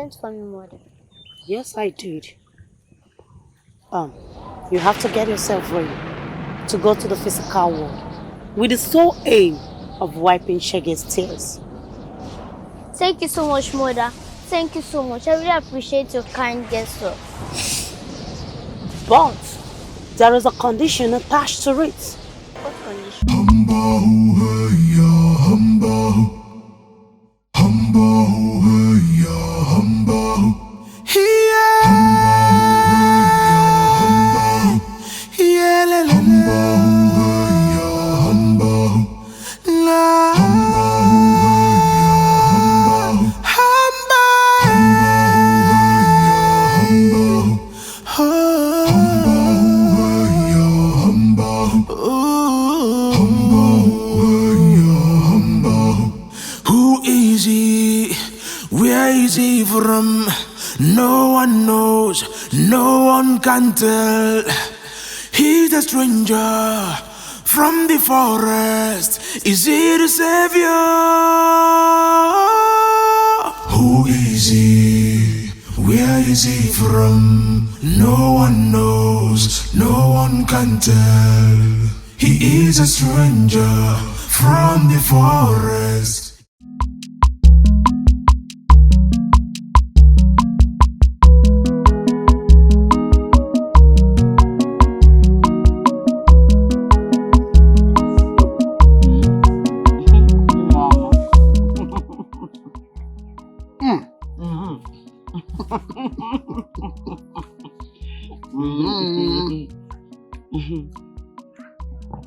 sent for me, mother. Yes, I did. You have to get yourself ready to go to the physical world with the sole aim of wiping Shege's tears. Thank you so much, mother. Thank you so much. I really appreciate your kind gesture. But there is a condition attached to it. What condition? Who is he? Where is he from? No one knows, no one can tell. He's a stranger from the forest. Is he the savior? Who is he? Where is he from? No one knows, no one can tell. He is a stranger from the forest.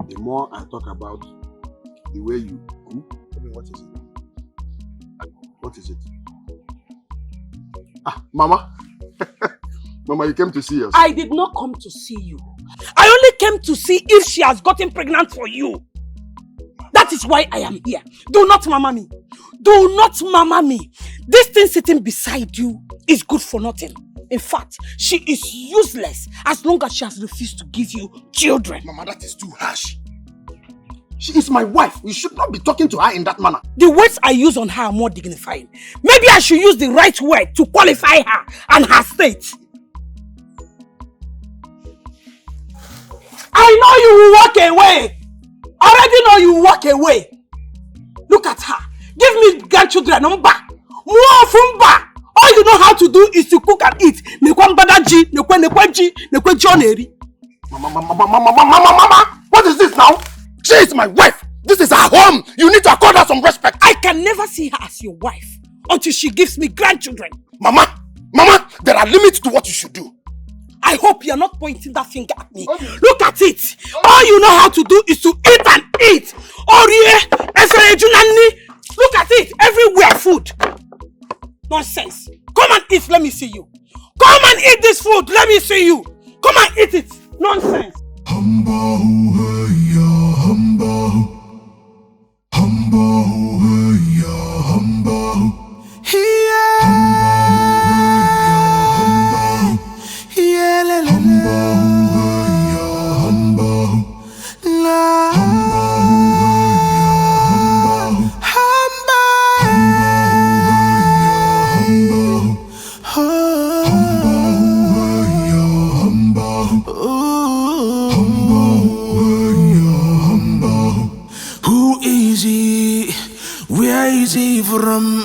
The more I talk about the way you cook, I mean, what is it? What is it? Ah, Mama. Mama, you came to see us. I did not come to see you. I only came to see if she has gotten pregnant for you. That is why I am here. Do not mama me. Do not mama me. This thing sitting beside you is good for nothing. In fact, she is useless as long as she has refused to give you children. Mama, that is too harsh. She is my wife. You should not be talking to her in that manner. The words I use on her are more dignifying. Maybe I should use the right word to qualify her and her state. I know you will walk away. Already know you will walk away. Look at her. Give me grandchildren. More fumba. All you know how to do is to cook and eat. Mama, what is this now? She is my wife. This is her home. You need to accord her some respect. I can never see her as your wife until she gives me grandchildren. Mama, there are limits to what you should do. I hope you are not pointing that finger at me. Okay. Look at it. All you know how to do is to eat and eat. Look at it. Everywhere food. Nonsense. Come and eat. Let me see you. Come and eat this food. Let me see you. Come and eat it. Nonsense. From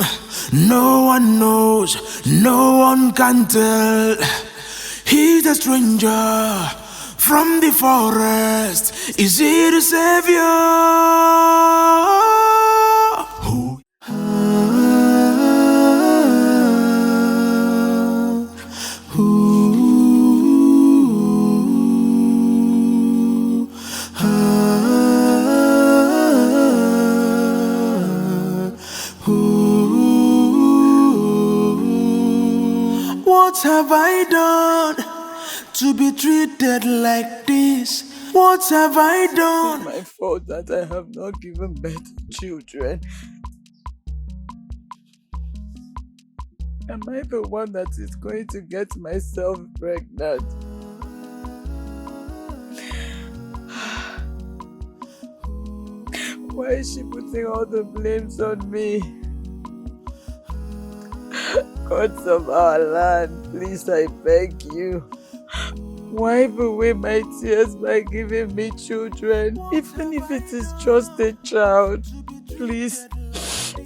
no one knows, no one can tell. He's a stranger from the forest. Is he the savior? Who? What have I done to be treated like this? What have I done? It's my fault that I have not given birth to children. Am I the one that is going to get myself pregnant? Why is she putting all the blames on me? gods of our land, please, I beg you, wipe away my tears by giving me children, even if it is just a child. Please,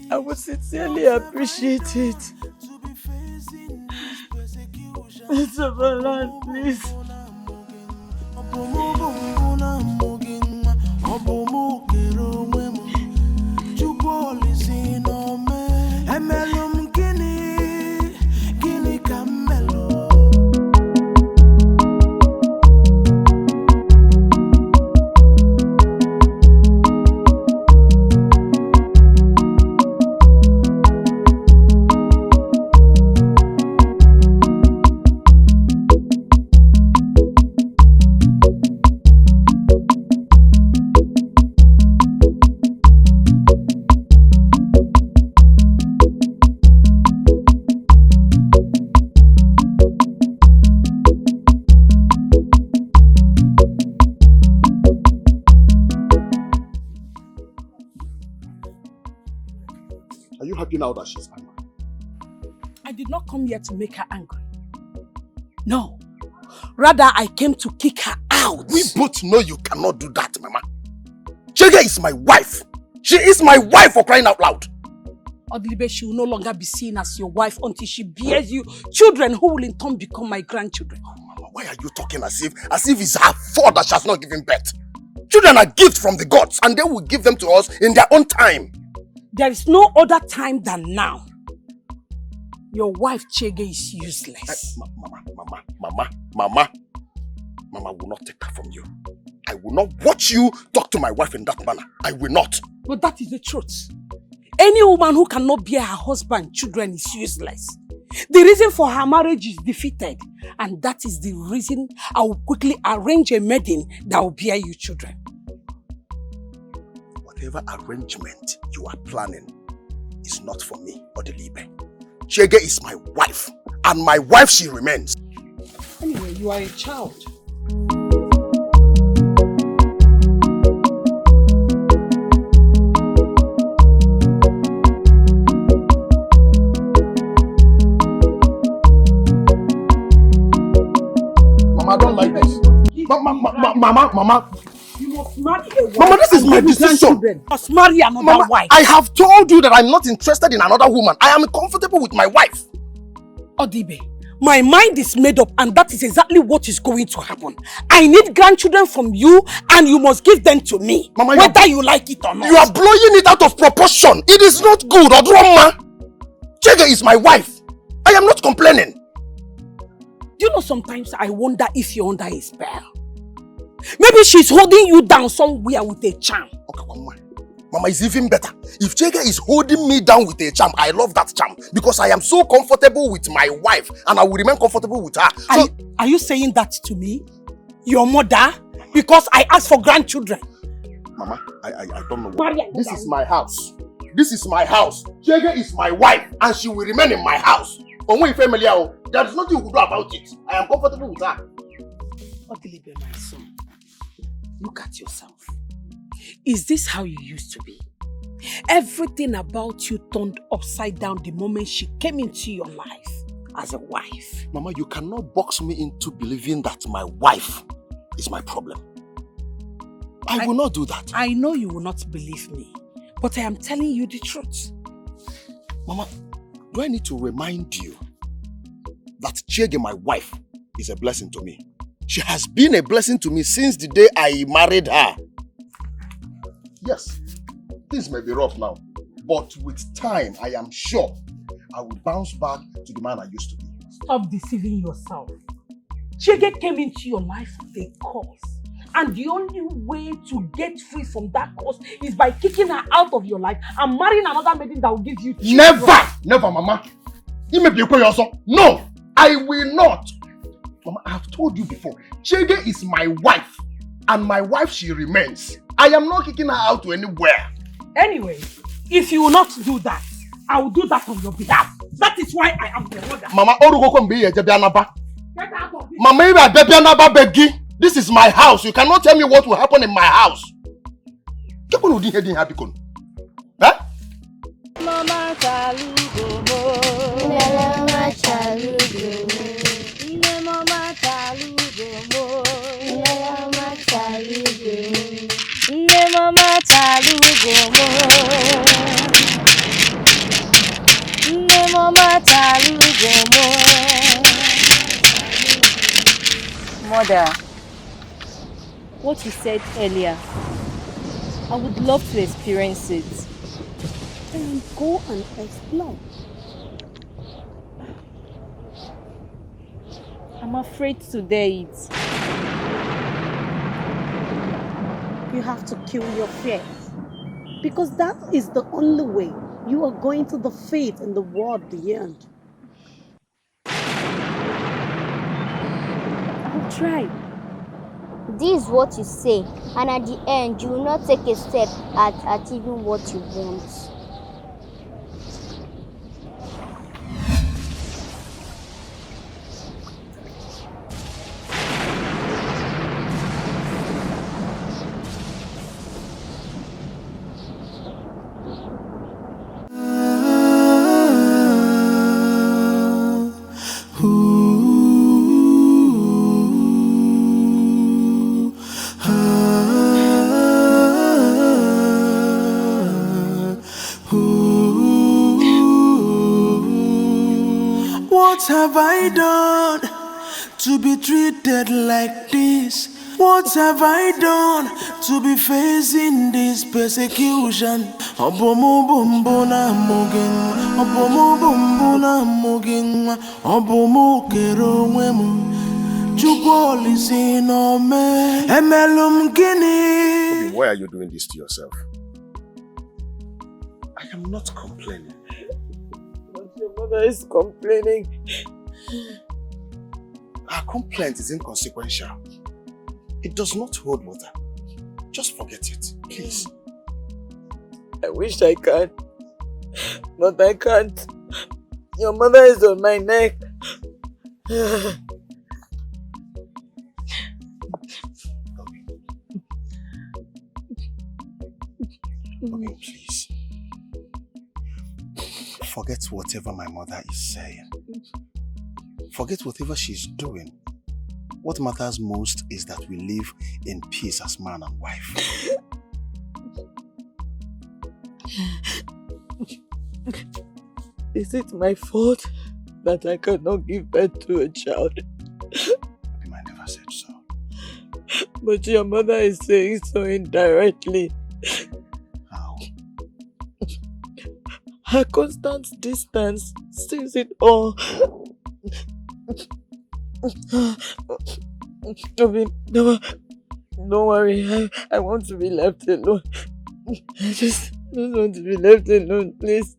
I would sincerely appreciate it. Gods of our land, please. Now that she's angry. I did not come here to make her angry. No. Rather, I came to kick her out. We both know you cannot do that, Mama. Chege is my wife. She is my wife, for crying out loud. Odilibe, she will no longer be seen as your wife until she bears you children who will in turn become my grandchildren. Oh, Mama, why are you talking as if it's her fault that she has not given birth? Children are gifts from the gods and they will give them to us in their own time. There is no other time than now. Your wife Chege is useless. Mama will not take her from you. I will not watch you talk to my wife in that manner. I will not. But that is the truth. Any woman who cannot bear her husband children is useless. The reason for her marriage is defeated. And that is the reason I will quickly arrange a maiden that will bear you children. Whatever arrangement you are planning is not for me, Odilibe. Chege is my wife, and my wife she remains. Anyway, you are a child. Mama, I don't like this. Mama. You must marry a wife. Mama, this is my decision. You must marry another wife. I have told you that I'm not interested in another woman. I am comfortable with my wife. Odibe, my mind is made up and that is exactly what is going to happen. I need grandchildren from you and you must give them to me. Mama, whether you like it or not. You are blowing it out of proportion. It is not good, Odroma. Chege is my wife. I am not complaining. Do you know sometimes I wonder if you're under a spell? Maybe she's holding you down somewhere with a charm. Okay, Mama, it's even better. If Chege is holding me down with a charm, I love that charm because I am so comfortable with my wife and I will remain comfortable with her. Are you saying that to me? Your mother? Because I asked for grandchildren. Mama, I don't know what. This is my house. This is my house. Chege is my wife and she will remain in my house. There is nothing you can do about it. I am comfortable with her. Odilibe, my son. Look at yourself. Is this how you used to be? Everything about you turned upside down the moment she came into your life as a wife. Mama, you cannot box me into believing that my wife is my problem. I will not do that. I know you will not believe me, but I am telling you the truth. Mama, do I need to remind you that Chege, my wife, is a blessing to me? She has been a blessing to me since the day I married her. Yes, things may be rough now, but with time, I am sure I will bounce back to the man I used to be. Stop deceiving yourself. Chege came into your life with a cause. And the only way to get free from that cause is by kicking her out of your life and marrying another maiden that will give you children. Never, Mama. No, I will not. Mama, I have told you before, Chege is my wife, and my wife she remains. I am not kicking her out to anywhere. Anyway, if you will not do that, I will do that on your behalf. That is why I am the mother. Mama, Get out of this. Mama, this is my house. You cannot tell me what will happen in my house. Huh? Mama, Mother, what you said earlier, I would love to experience it. Then go and explore. I'm afraid to dare it. You have to kill your fears. Because that is the only way you are going to the fate in the world beyond. I'll try. This is what you say, and at the end, you will not take a step at achieving what you want. What have I done to be treated like this? What have I done to be facing this persecution? Obomo bumbuna mugin, obomo bumbuna mugin, obomo kero wemu. Chukoli sino me, emelum gini. Why are you doing this to yourself? I am not complaining. But your mother is complaining. Her complaint is inconsequential. It does not hold water. Just forget it, please. I wish I could, but I can't. Your mother is on my neck. Okay, please. Forget whatever my mother is saying. Forget whatever she's doing. What matters most is that we live in peace as man and wife. Is it my fault that I cannot give birth to a child? I never said so. But your mother is saying so indirectly. How? Her constant distance sees it all. Toby, don't worry. I want to be left alone. I just want to be left alone, please.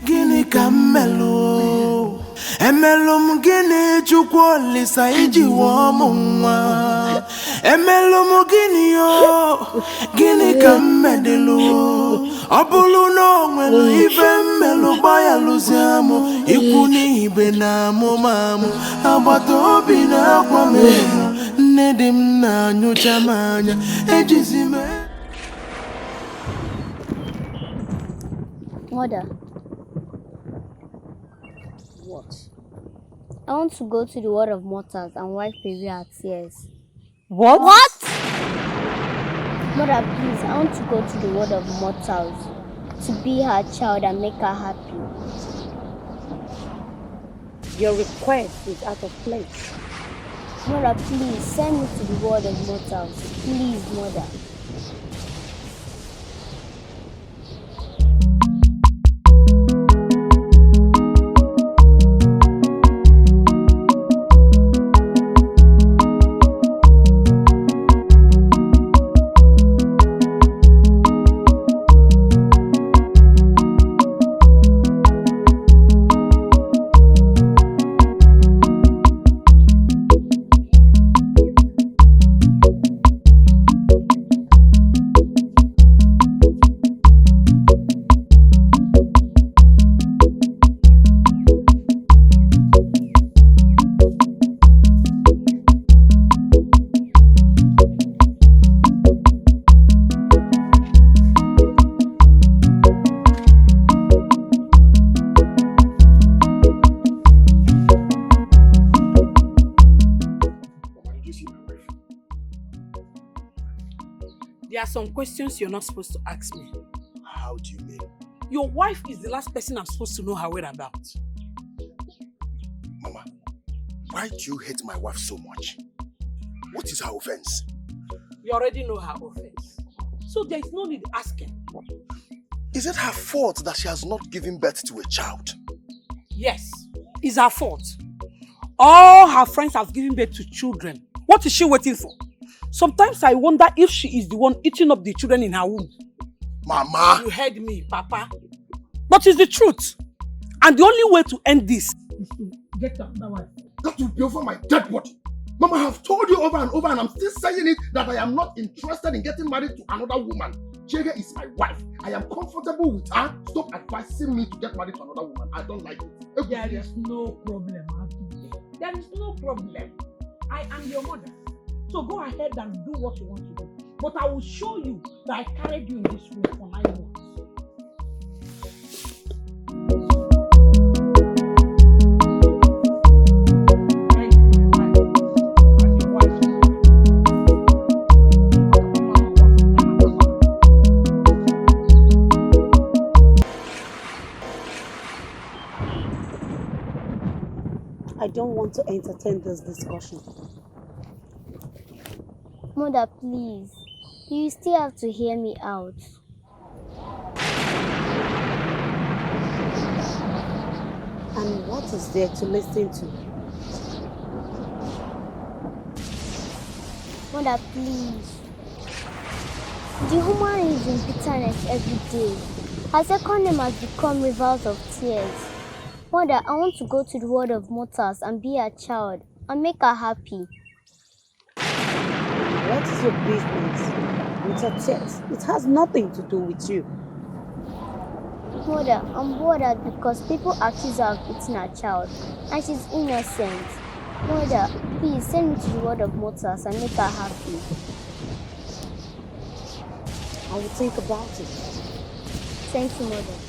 Gini kamelo, emelum gini chukwoli saiji wamungwa. Emelum gini yo, gini kamedelo. Abulu no mwelu ife melu baya luziamu. Ikuni ibe na mumamu, abato obi na kwame. Nedim na nyuchamanya, ejizime. Mother. What? I want to go to the world of mortals and wipe away her tears. What? Mother, please, I want to go to the world of mortals to be her child and make her happy. Your request is out of place. Mother, please, send me to the world of mortals. Please, Mother. are some questions you're not supposed to ask me. How do you mean? Your wife is the last person I'm supposed to know her whereabouts. Mama, why do you hate my wife so much? What is her offense? You already know her offense. So there is no need asking. Is it her fault that she has not given birth to a child? Yes, it's her fault. All her friends have given birth to children. What is she waiting for? Sometimes I wonder if she is the one eating up the children in her womb. Mama! You heard me, Papa. But it's the truth. And the only way to end this is to get another wife. That will be over my dead body. Mama, I have told you over and over, and I'm still saying it, that I am not interested in getting married to another woman. Chege is my wife. I am comfortable with her. Stop advising me to get married to another woman. I don't like it. There is no problem, Auntie. There is no problem. I am your mother. So go ahead and do what you want to do. But I will show you that I carried you in this room for 9 months. I don't want to entertain this discussion. Mother, please. You still have to hear me out. And what is there to listen to? Mother, please. The woman lives in bitterness every day. Her second name has become rivers of tears. Mother, I want to go to the world of mortals and be her child and make her happy. What is your business with her tears? It has nothing to do with you. Mother, I'm bothered because people accuse her of eating her child and she's innocent. Mother, please send me to the world of mortals and make her happy. I will think about it. Thank you, Mother.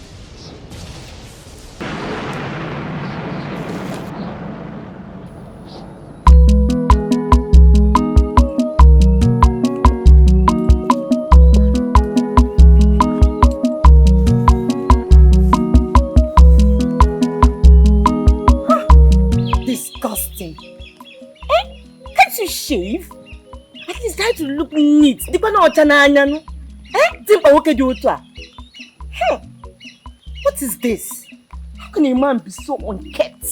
Can't you shave? At least try to look neat. Hey, what is this? How can a man be so unkempt?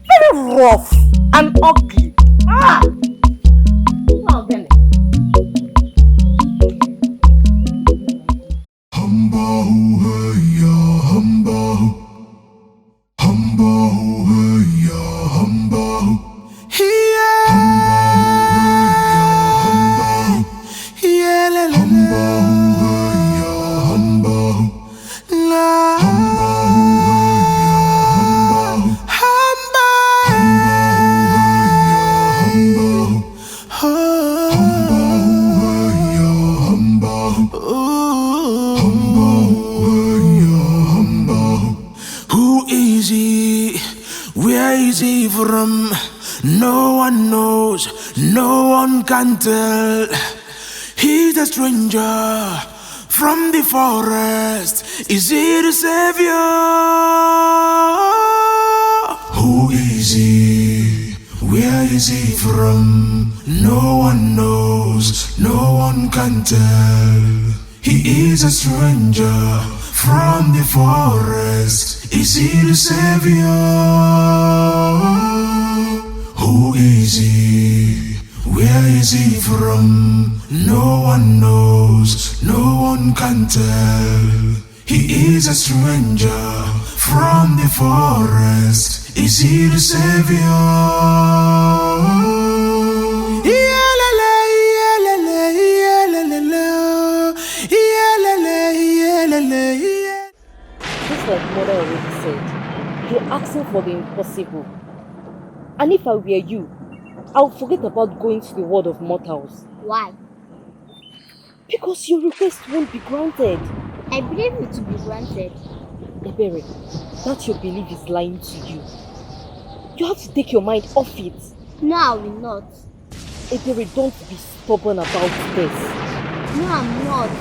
Very rough and ugly. Ah! From no one knows, no one can tell. He's a stranger from the forest. Is he the savior? Who is he? Where is he from? No one knows, no one can tell. He is a stranger from the forest. Is he the savior? Who is he? Where is he from? No one knows, no one can tell. He is a stranger from the forest. Is he the savior? Just like Mother already said, you're asking for the impossible. And if I were you, I would forget about going to the world of mortals. Why? Because your request won't be granted. I believe it to be granted. Ebere, that your belief is lying to you. You have to take your mind off it. No, I will not. Ebere, don't be stubborn about this. No, I'm not.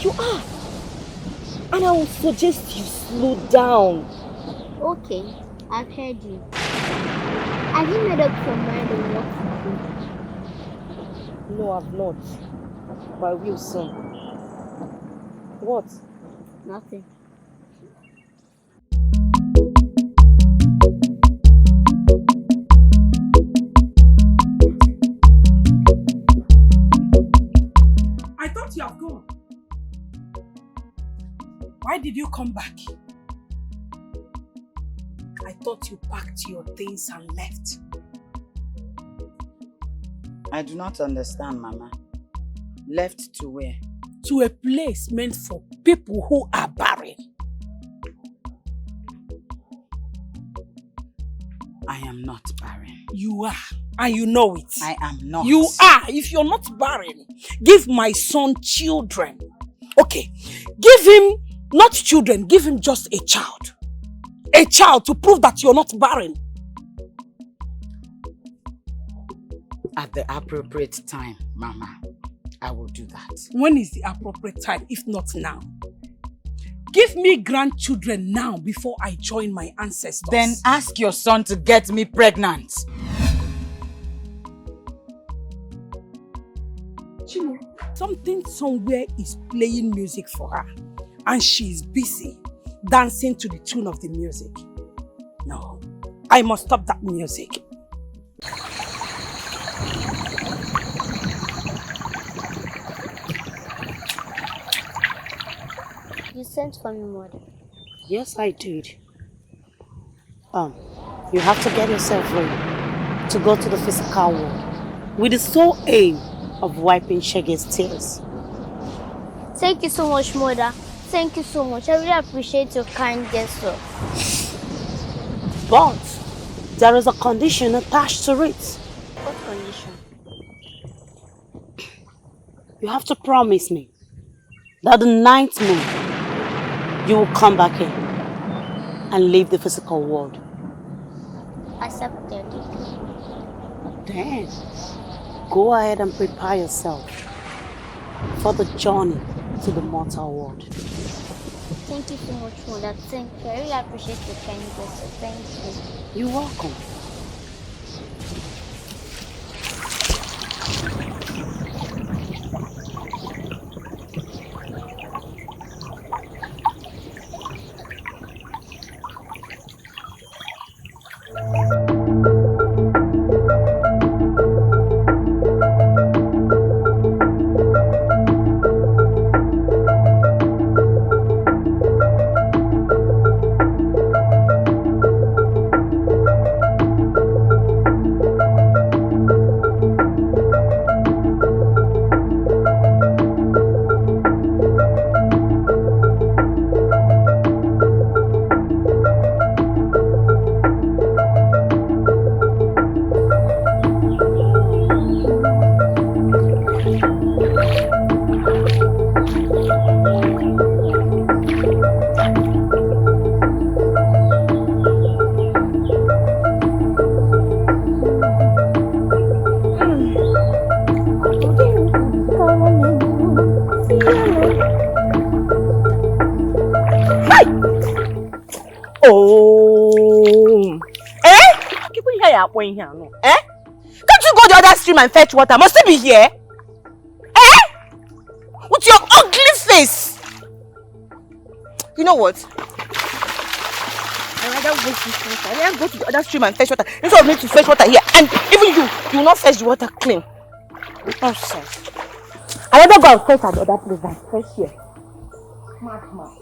You are. And I would suggest you slow down. Okay, I've heard you. Have you made up your mind on what to No, I've not. But I will soon. What? do? Nothing. I thought you have gone. Why did you come back? I thought you packed your things and left. I do not understand, Mama. Left to where? To a place meant for people who are barren. I am not barren. You are, and you know it. I am not. You are. If you're not barren, give my son children. Okay, give him not children, give him just a child. A child to prove that you're not barren. At the appropriate time, Mama, I will do that. When is the appropriate time, if not now? Give me grandchildren now before I join my ancestors. Then ask your son to get me pregnant. Chimo, something somewhere is playing music for her and she's busy dancing to the tune of the music. No, I must stop that music. You sent for me, Mother. Yes, I did. You have to get yourself ready to go to the physical world with the sole aim of wiping Shege's tears. Thank you so much, Mother. Thank you so much. I really appreciate your kind gesture. But there is a condition attached to it. What condition? You have to promise me that the 9th moon you will come back here and leave the physical world. Accepted. Then go ahead and prepare yourself for the journey to the mortal world. Thank you so much, Mother. Thank you. I really appreciate your kind gesture. Thank you. You're welcome. Here no. Eh? Can't you go the other stream and fetch water? Must it be here? Eh? With your ugly face. You know what? I rather waste this water. I rather go to the other stream and fetch water instead of me to fetch water here. And even you will not fetch the water clean. Nonsense. I rather go and fetch at the other place than fetch here. Madman.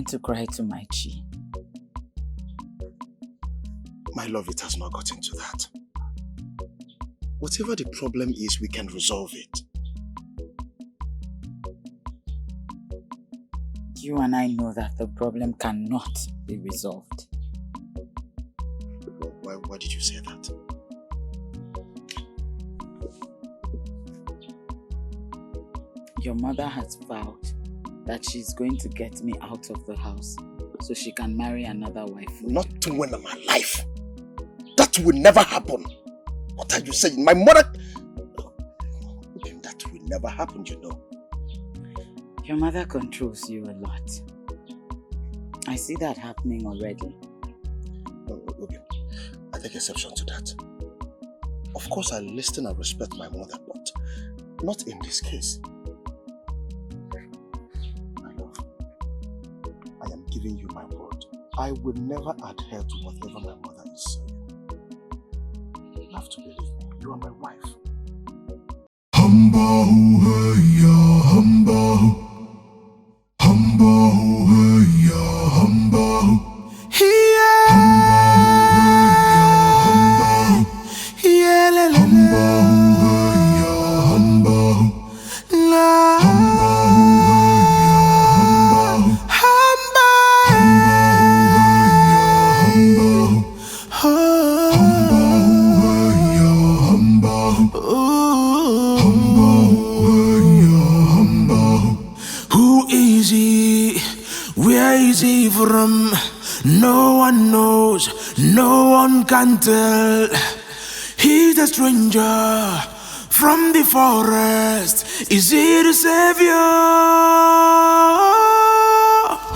to cry to my Chi. My love, it has not gotten to that. Whatever the problem is, we can resolve it. You and I know that the problem cannot be resolved. Why did you say that? Your mother has vowed that she's going to get me out of the house so she can marry another wife. Not when I'm alive. That will never happen. What are you saying? My mother... That will never happen, you know. Your mother controls you a lot. I see that happening already. Okay. I take exception to that. Of course, I listen and respect my mother, but not in this case. My love, I am giving you my word. I will never adhere to whatever my mother is saying. You have to believe me. You are my wife. From no one knows, no one can tell. He's a stranger from the forest. Is he the savior?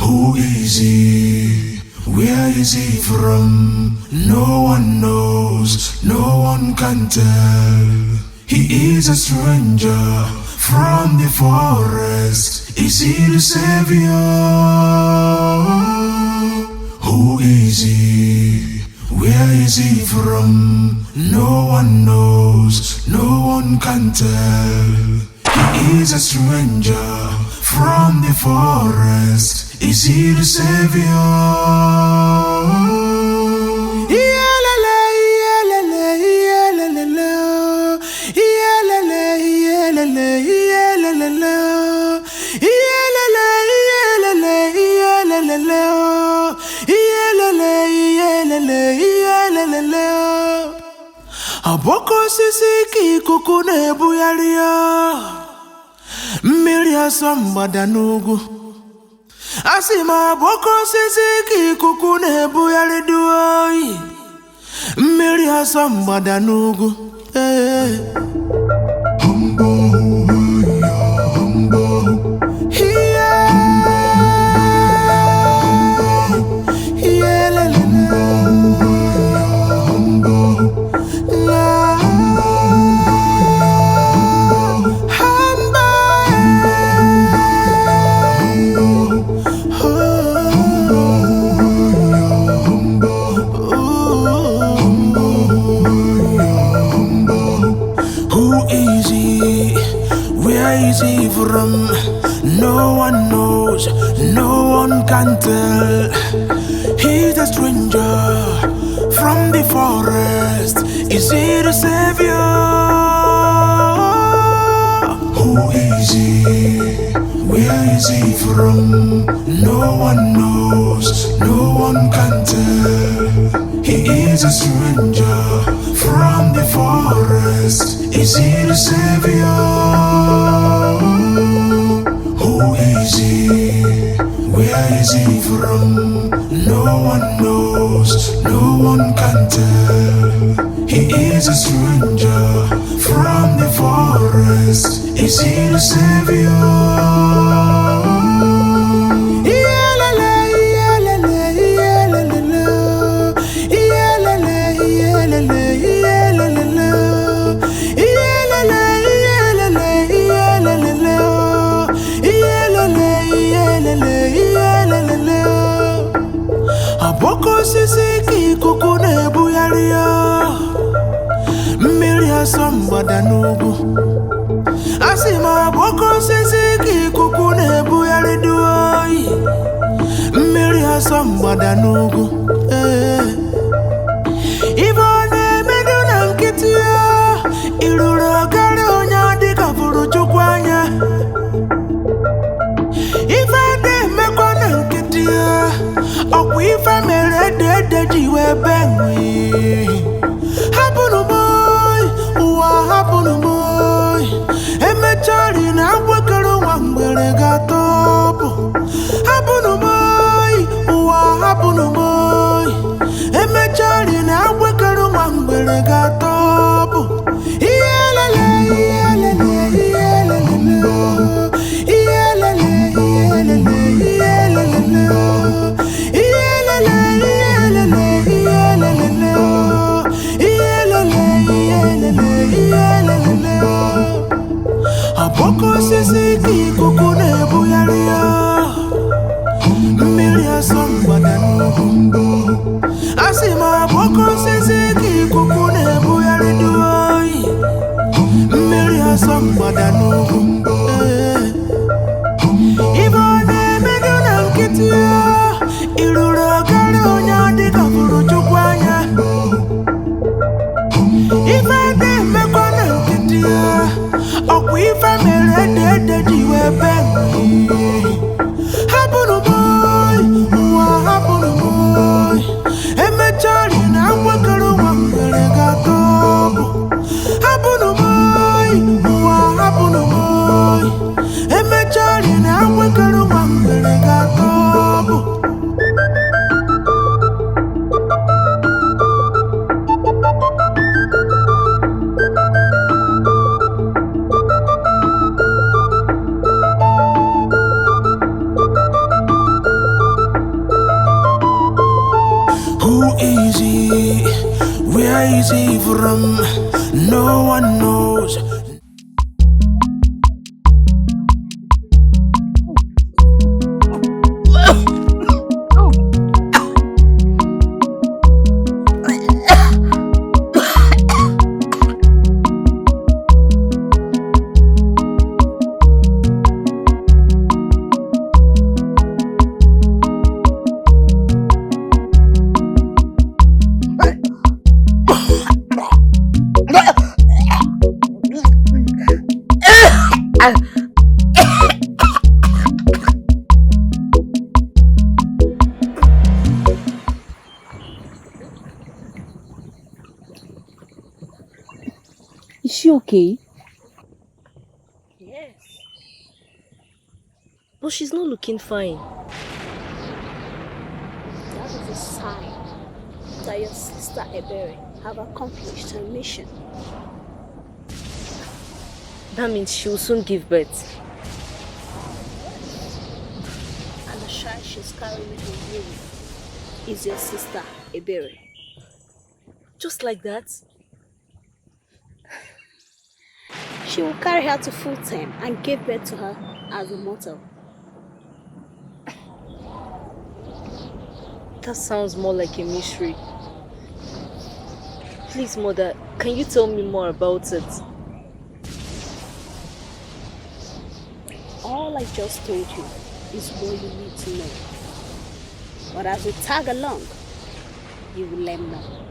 Who is he? Where is he from? No one knows, no one can tell. He is a stranger from the forest. Is he the savior? Who is he? Where is he from? No one knows, no one can tell. He is a stranger from the forest. Is he the savior? Aboko sisi ki kukune buyalia Miria samba danugu Asima aboko sisi ki kukune buyali duai Miria samba danugu From no one knows, no one can tell. He's a stranger from the forest. Is he the savior? Who is he? Where is he from? No one knows, no one can tell. He is a stranger from the forest. Is he the savior? Who is he? Where is he from? No one knows, no one can tell. He is a stranger from the forest. Is he the savior? Aboko sisi ki kukune buyalia Miria samba danugu Asima aboko sisi ki kukune buyali duai mgbada n'ugwu ife ọ na-emedu na nkịtị ya iruru ọgara onye adịka fụrụ chukwu anya ife na-emekwa na nkịtị ya ọkwa ife mere ede ji wee benwe hapụnụ boy ụwa hapụnụ boy emechari na agbakere nwa mgbere ga-atọpụ hapụnụ boy ụwa hapụnụ boy emechari na agbakere nwa mgbere ga-atọpụ iyelele iyelele iyelele iyelele iyelele Aboko sisi ki kuku na-ebugharị ya mmiri asọmgbada n'ugwu asị m aboko sisi ki kuku na-ebugharị dị oyi mmiri asọmgbada n'ugwu ibe ọ na-emedu na nkịtị ya iruru ọgara onye adịka fụrụ chukwu anya ife na-emekwa na nkịtị ya ọkwa ife mere ede ji wee benwe hapụnụ boy ụwa hapụnụ boy emechari na agbakere nwa mgbere ga-atọpụ hapụnụ boy ụwa hapụnụ boy emechari na agbakere nwa mgbere ga-atọpụ Who is he? Where is he from? No one knows. Is she okay? Yes. But she's not looking fine. That is a sign that your sister Ebere have accomplished her mission. That means she will soon give birth. And the child she's carrying in her womb is your sister Ebere. Just like that? She will carry her to full term and give birth to her as a mortal. That sounds more like a mystery. Please, Mother, can you tell me more about it? All I just told you is what you need to know. But as we tag along, you will let me know.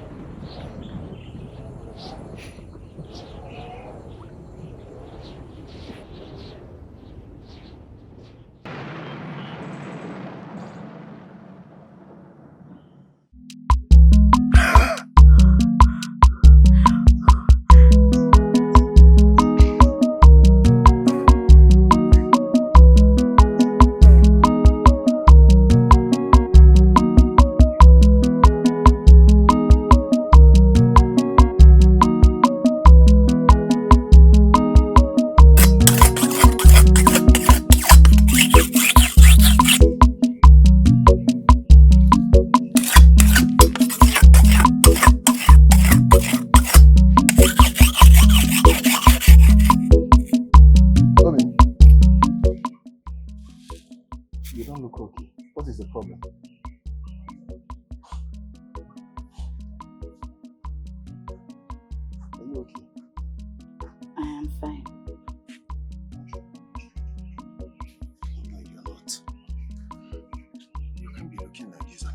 looking like this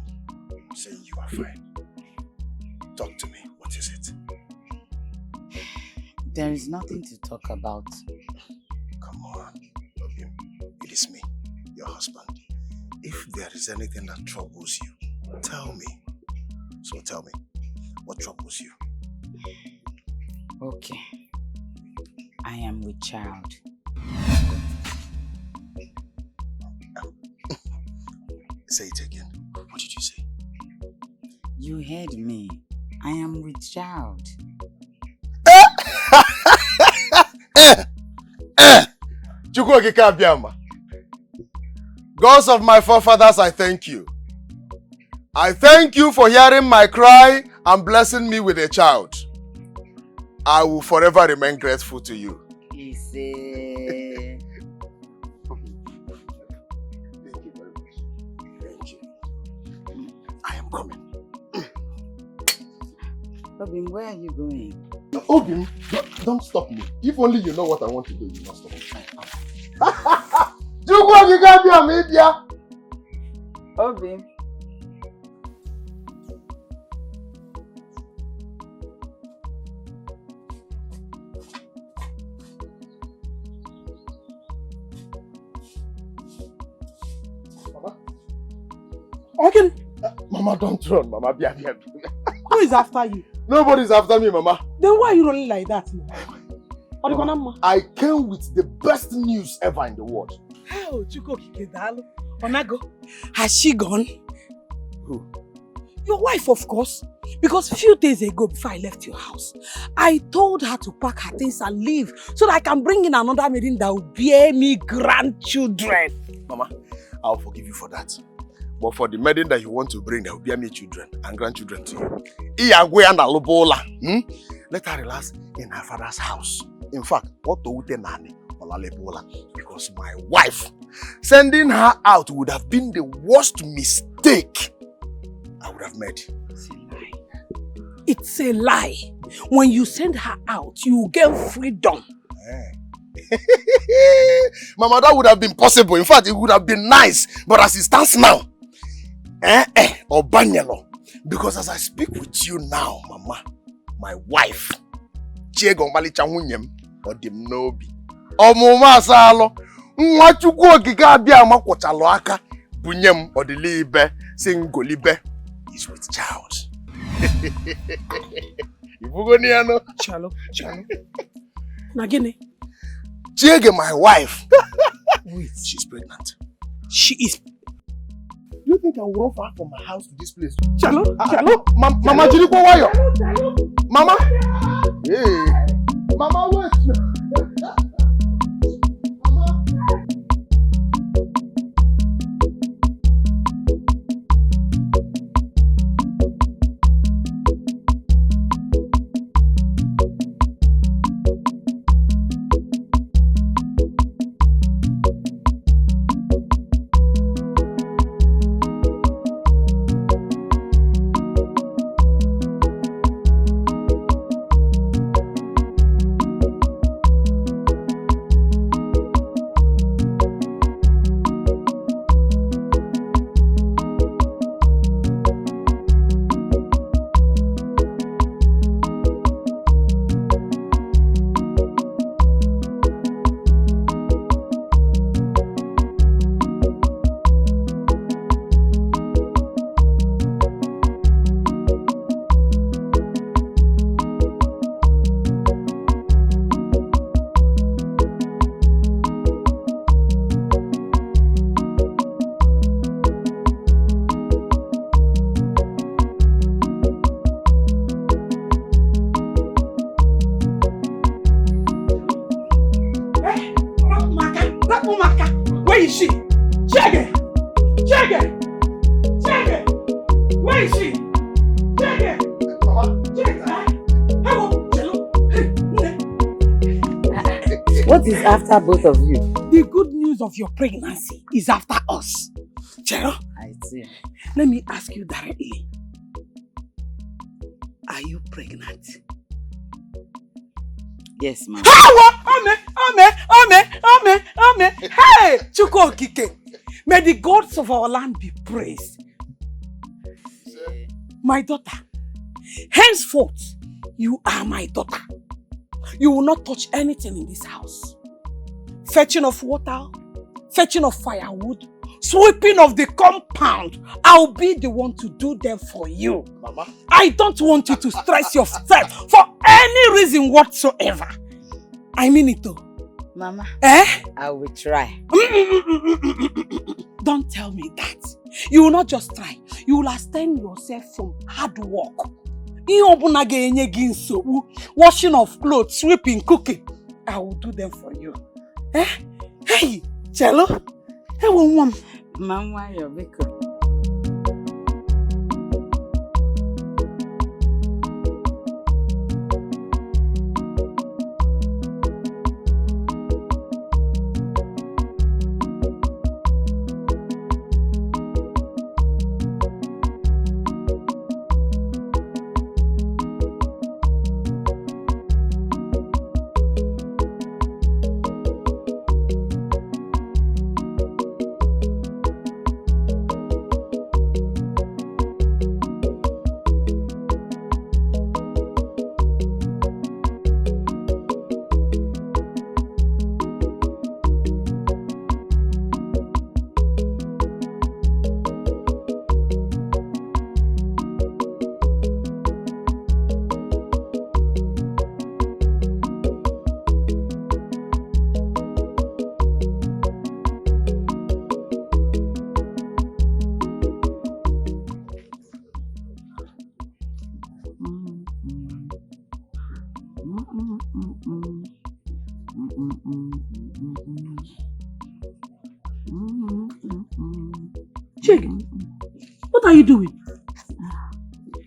fine. Talk to me. What is it? There is nothing to talk about. Come on, Obim. It is me, your husband. If there is anything that troubles you, tell me. So tell me, what troubles you? Okay. I am with child. Say it again. What did you say? You heard me. I am with child. Gods of my forefathers, I thank you. I thank you for hearing my cry and blessing me with a child. I will forever remain grateful to you. Esin. Thank you very much. Thank you. I am coming. Obim, where are you going? Obim, don't stop me. If only you know what I want to do, you must stop me. Obim. Mama? Again, Mama, don't run, Mama. who is after you? Nobody's after me, Mama. Then why are you running like that now? Mama, I came with the best news ever in the world. Oh, Chuko Kikedalo. Onago, has she gone? Who? Your wife, of course. Because a few days ago, before I left your house, I told her to pack her things and leave so that I can bring in another maiden that will bear me grandchildren. Mama, I'll forgive you for that. But for the maiden that you want to bring, that will bear me children and grandchildren too. Let her relax in her father's house. In fact, because my wife, sending her out would have been the worst mistake I would have made. It's a lie. It's a lie. When you send her out, you will get freedom. Mama, that would have been possible. In fact, it would have been nice. But as it stands now, or Banyalo. Because as I speak with you now, Mama, my wife, Chiegomali Changunyem, or Dimnobi, or Moma Salo, Mwachukwu Okike Abịama kwọchalụ aka bunyem Odilibe Singolibe is with child. Ibugoniano. Chalo. Nagini. Chiege, my wife. Wait, she's pregnant. She is. Do you think I will run far from my house to this place? Chalo. Mama, Jiriko Wayo. Mama. Hey. Mama, wait. Where is she? Chege! Where is she? Chege! What is after both of you? The good news of your pregnancy is after us. Chero, I see. let me ask you directly. Are you pregnant? Yes, ma'am. Amen. Hey, Chuko Okike. May the gods of our land be praised. My daughter, henceforth, you are my daughter. You will not touch anything in this house. Fetching of water, fetching of firewood, sweeping of the compound. I'll be the one to do them for you. Mama. I don't want you to stress yourself for any reason whatsoever. I mean it though. Mama, Eh? I will try. Don't tell me that. You will not just try. You will abstain yourself from hard work. Washing of clothes, sweeping, cooking. I will do them for you. Eh? Hey, Cello. Hey, one. Mama, you're big. What are you doing?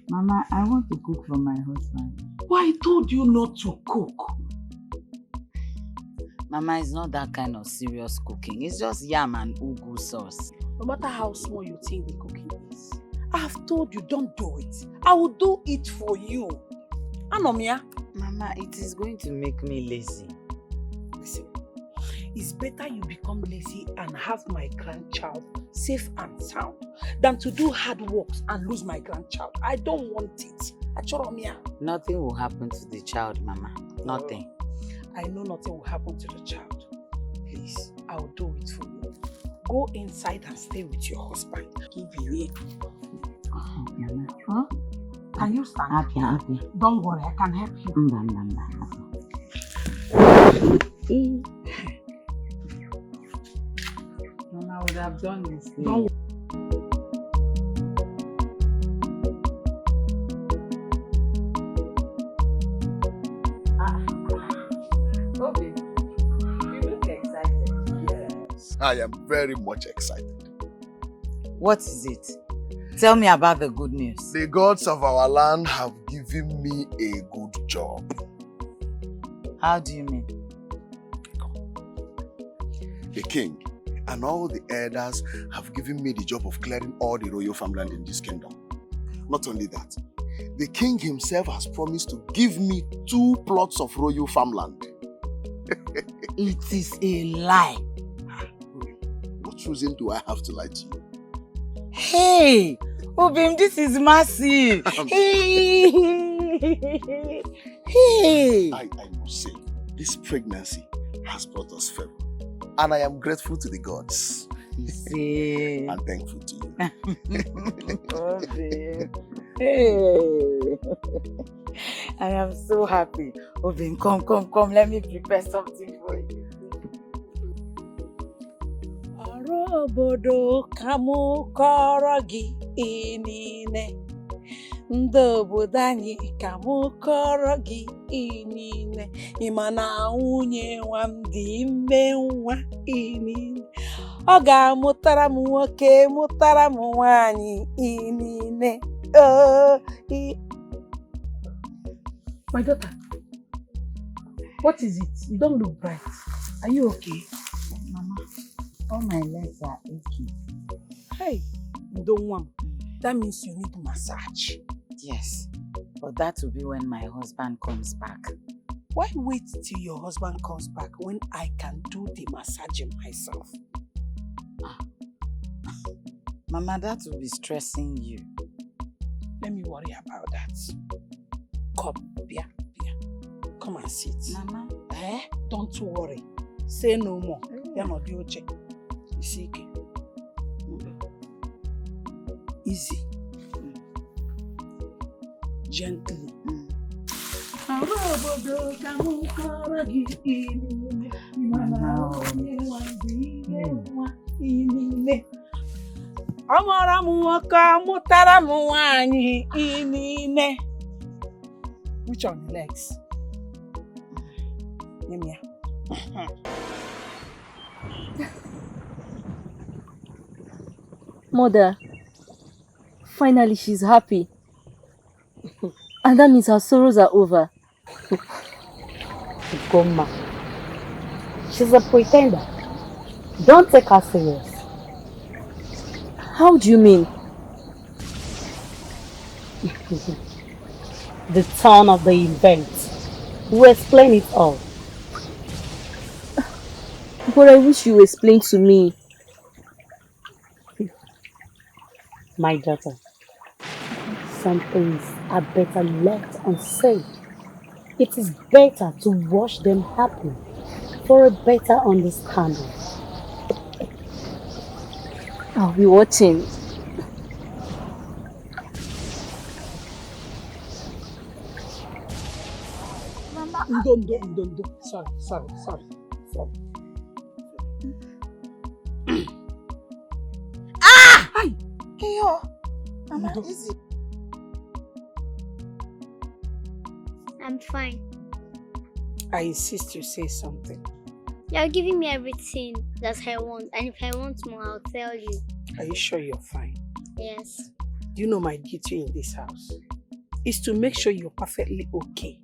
Mama, I want to cook for my husband. Why I told you not to cook? Mama, it's not that kind of serious cooking. It's just yam and ugu sauce. No matter how small you think the cooking is, I have told you don't do it. I will do it for you. Anomia. Mama, it is going to make me lazy. Listen, it's better you become lazy and have my grandchild safe and sound than to do hard works and lose my grandchild. I don't want it. Achoromia. Nothing will happen to the child, Mama. Nothing. I know nothing will happen to the child. Please, I will do it for you. Go inside and stay with your husband. Give me. Oh, Mama. Huh? Can you stand? Happy. Don't worry, I can help you. Mama, I would have done this. Don't Obi, you look excited. Yes. I am very much excited. What is it? Tell me about the good news. The gods of our land have given me a good job. How do you mean? The king and all the elders have given me the job of clearing all the royal farmland in this kingdom. Not only that, the king himself has promised to give me 2 plots of royal farmland. It is a lie. What reason do I have to lie to you? Hey! Obim, this is massive. Hey! Hey! I must say, this pregnancy has brought us favor. And I am grateful to the gods. See. And thankful to you. Obim. Hey! I am so happy. Obim, come. Let me prepare something for you. Obodo kamu kọrọ gị inine. Ndị obodo anyị kamu kọrọ gị inine. Ịma na nwunye nwa m dị ime nwa inine. Ọ ga-amụtara m nwoke, mụtara m nwaanyị inine. My daughter, what is it? You don't look bright. Are you okay? Mama, all my legs are aching. Hey, you don't want. That means you need massage. Yes, but that will be when my husband comes back. Why wait till your husband comes back when I can do the massaging myself? Mama, that will be stressing you. Let me worry about that. Come, Bia. Come and sit. Mama. Don't worry. Say no more. You're not the oche. You see, easy. Gently. Which on the legs? Mother, finally she's happy. And that means her sorrows are over. Goma. She's a pretender. Don't take her serious. How do you mean? The turn of the event will explain it all. But I wish you explained to me. My daughter, some things are better left unsaid. It is better to watch them happen for a better understanding. I'll be watching. Ndondo. Sorry. Hi. Hey, Mama, easy. I'm fine. I insist you say something. You're giving me everything that I want, and if I want more, I'll tell you. Are you sure you're fine? Yes. Do you know my duty in this house is to make sure you're perfectly okay.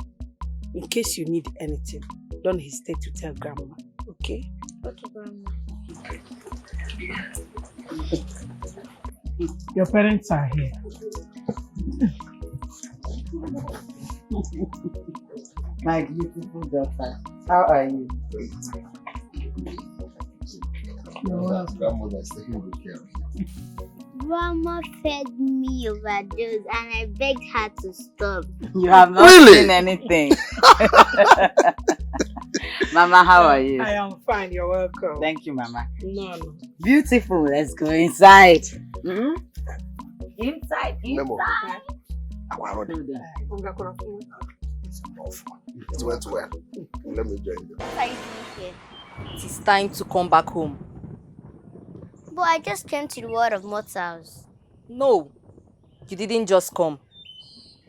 In case you need anything, don't hesitate to tell Grandma, okay? Okay, Grandma. Your parents are here. My beautiful daughter, how are you? Grandmother is taking good care of you. Grandma fed me overdose, and I begged her to stop. You have not seen anything. Mama, how are you? I am fine, you're welcome. Thank you, Mama. No. Beautiful, let's go inside. Inside. Memo. It went well. Let me join you. What are you doing here? It is time to come back home. But I just came to the world of mortals. No, you didn't just come.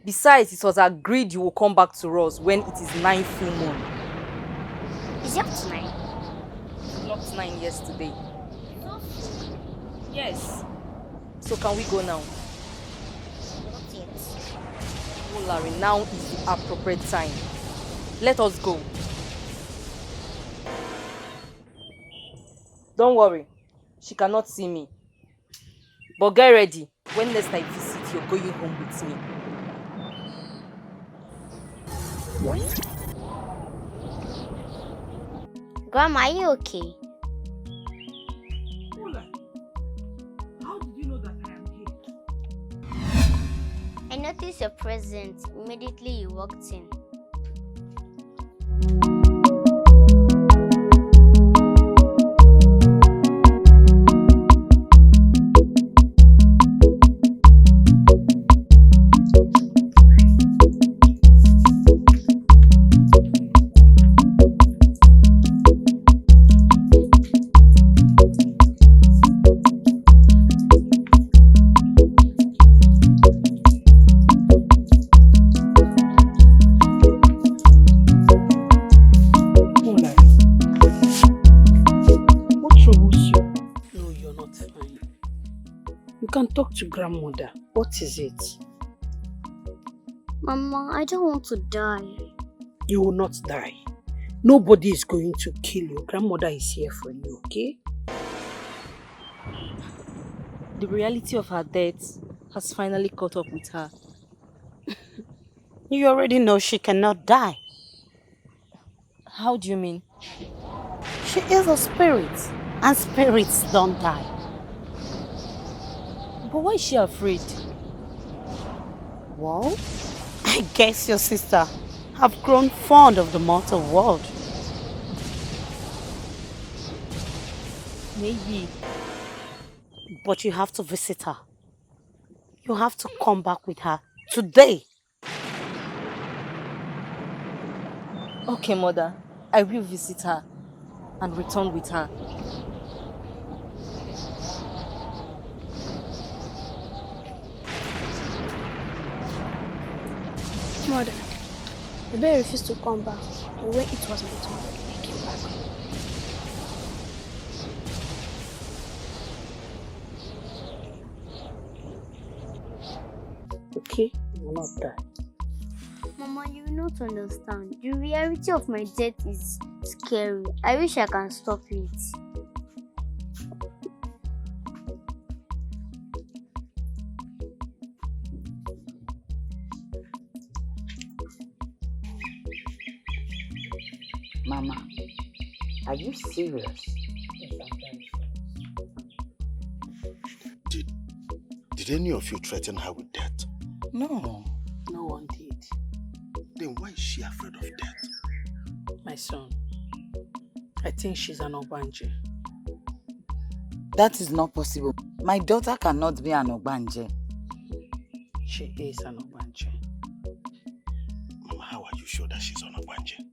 Besides, it was agreed you will come back to us when it is 9 full moon. Is it up to 9? You locked 9 yesterday. Yes. So can we go now? Not yet. Oh, Larry, now is the appropriate time. Let us go. Don't worry. She cannot see me. But get ready. When next I visit, you're going home with me. Grandma, are you okay? How did you know that I am here? I noticed your presence immediately you walked in. Talk to grandmother. What is it? Mama, I don't want to die. You will not die. Nobody is going to kill you. Grandmother is here for you, okay? The reality of her death has finally caught up with her. You already know she cannot die. How do you mean? She is a spirit, and spirits don't die. But why is she afraid? Well, I guess your sister have grown fond of the mortal world. Maybe. But you have to visit her. You have to come back with her today. Okay, mother. I will visit her and return with her. Mother, the bear refused to come back. But when it was my turn, he came back. Okay? You're not that. Mama, you will not understand. The reality of my death is scary. I wish I can stop it. Mama, are you serious? Yes, I'm very serious. Did any of you threaten her with death? No. No one did. Then why is she afraid of death? My son, I think she's an Obanje. That is not possible. My daughter cannot be an Obanje. She is an Obanje. Mama, how are you sure that she's an Obanje?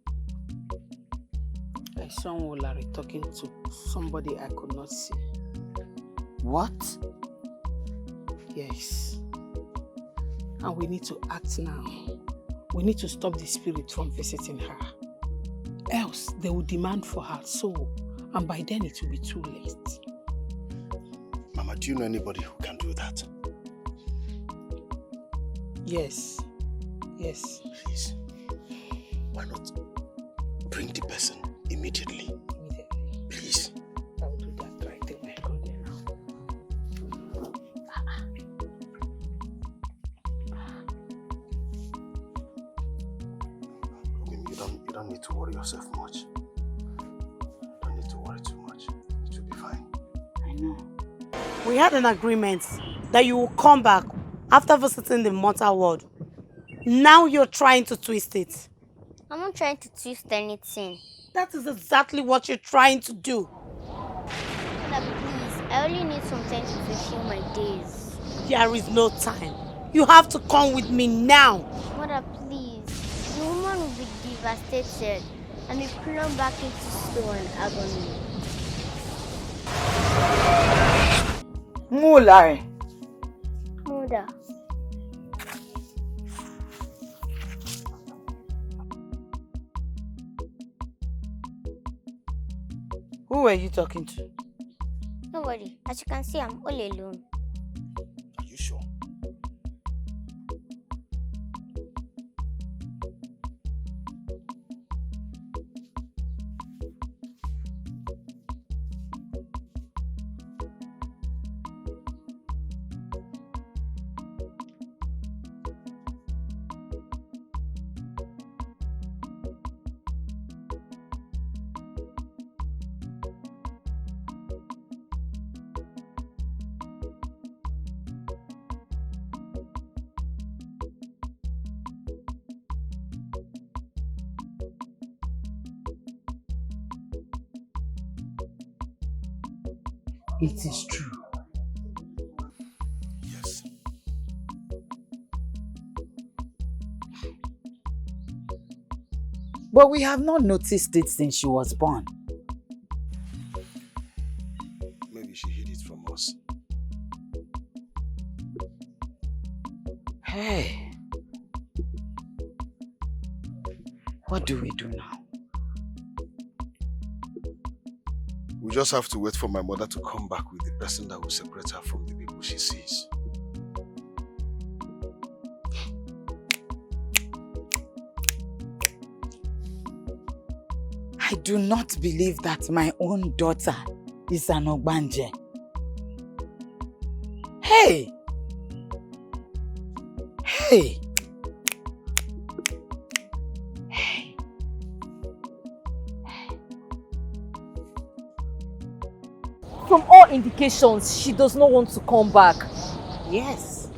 I saw Larry talking to somebody I could not see. What? Yes. And we need to act now. We need to stop the spirit from visiting her. Else, they will demand for her soul. And by then, it will be too late. Mama, do you know anybody who can do that? Yes. Yes. Please, why not bring the person immediately? Please. I will do that right away. Go there now. You don't need to worry yourself much. You don't need to worry too much. It will be fine. I know. We had an agreement that you will come back after visiting the mortal world. Now you're trying to twist it. I'm not trying to twist anything. That is exactly what you're trying to do. Mother, please, I only need some time to fulfill my days. There is no time. You have to come with me now. Mother, please. The woman will be devastated and be plunged back into sorrow and agony. Mulai. Mother. Who were you talking to? Nobody. As you can see, I'm all alone. Are you sure? It is true. Yes. But we have not noticed it since she was born. Maybe she hid it from us. Hey. What do we do now? We just have to wait for my mother to come back with the person that will separate her from the people she sees. I do not believe that my own daughter is an Ogbanje. Hey! Hey! From all indications, she does not want to come back. Yes.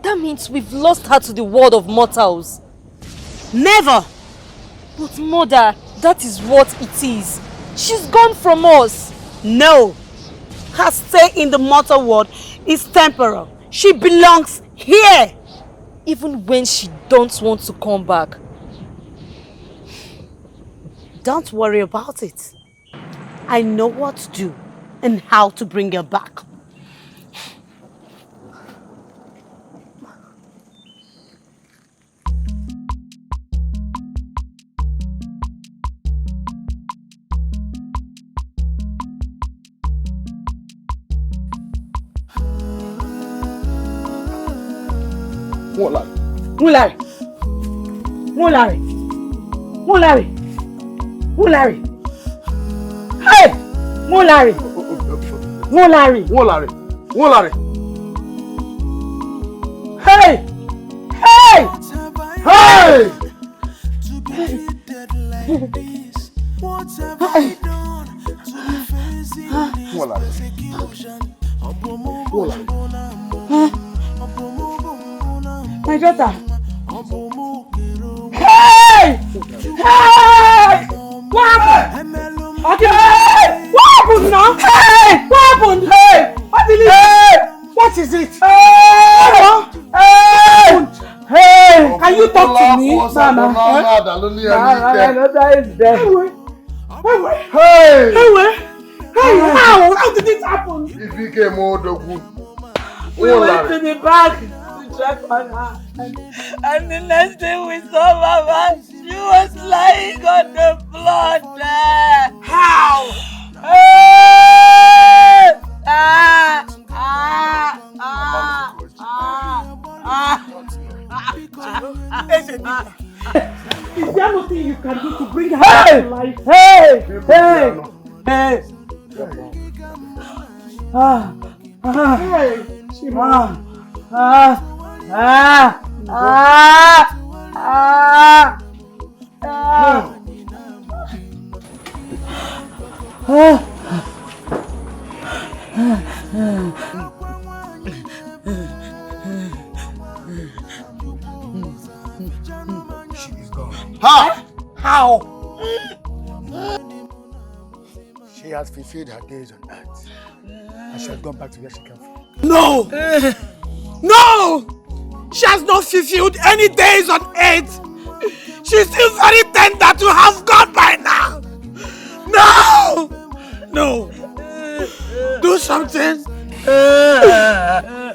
That That means we've lost her to the world of mortals. Never! But mother, that is what it is. She's gone from us. No! Her stay in the mortal world is temporal. She belongs here! Even when she don't want to come back. Don't worry about it. I know what to do and how to bring her back. Mulari! Hey! Mulari! Hey! Hey! Hey! My daughter! Hey! Hey! What happened? Okay. What happened now? Hey! What happened? Hey! What did it? Hey! What is it? Hey! Hey! Hey! Can you talk to me, Mama? Another is there. Hey! Hey! How did it happen? If he came out of We went to the back to check on her. And the next thing we saw Mama, she was lying on the floor there. How? Hey! Is there nothing you can do to bring her back to life? Hey! Hey! Hey! She is gone. How? She has fulfilled her days on earth. And she has gone back to where she came from. No! No! She has not fulfilled any days on earth. She's still very tender to have gone by now. No! No! Do something.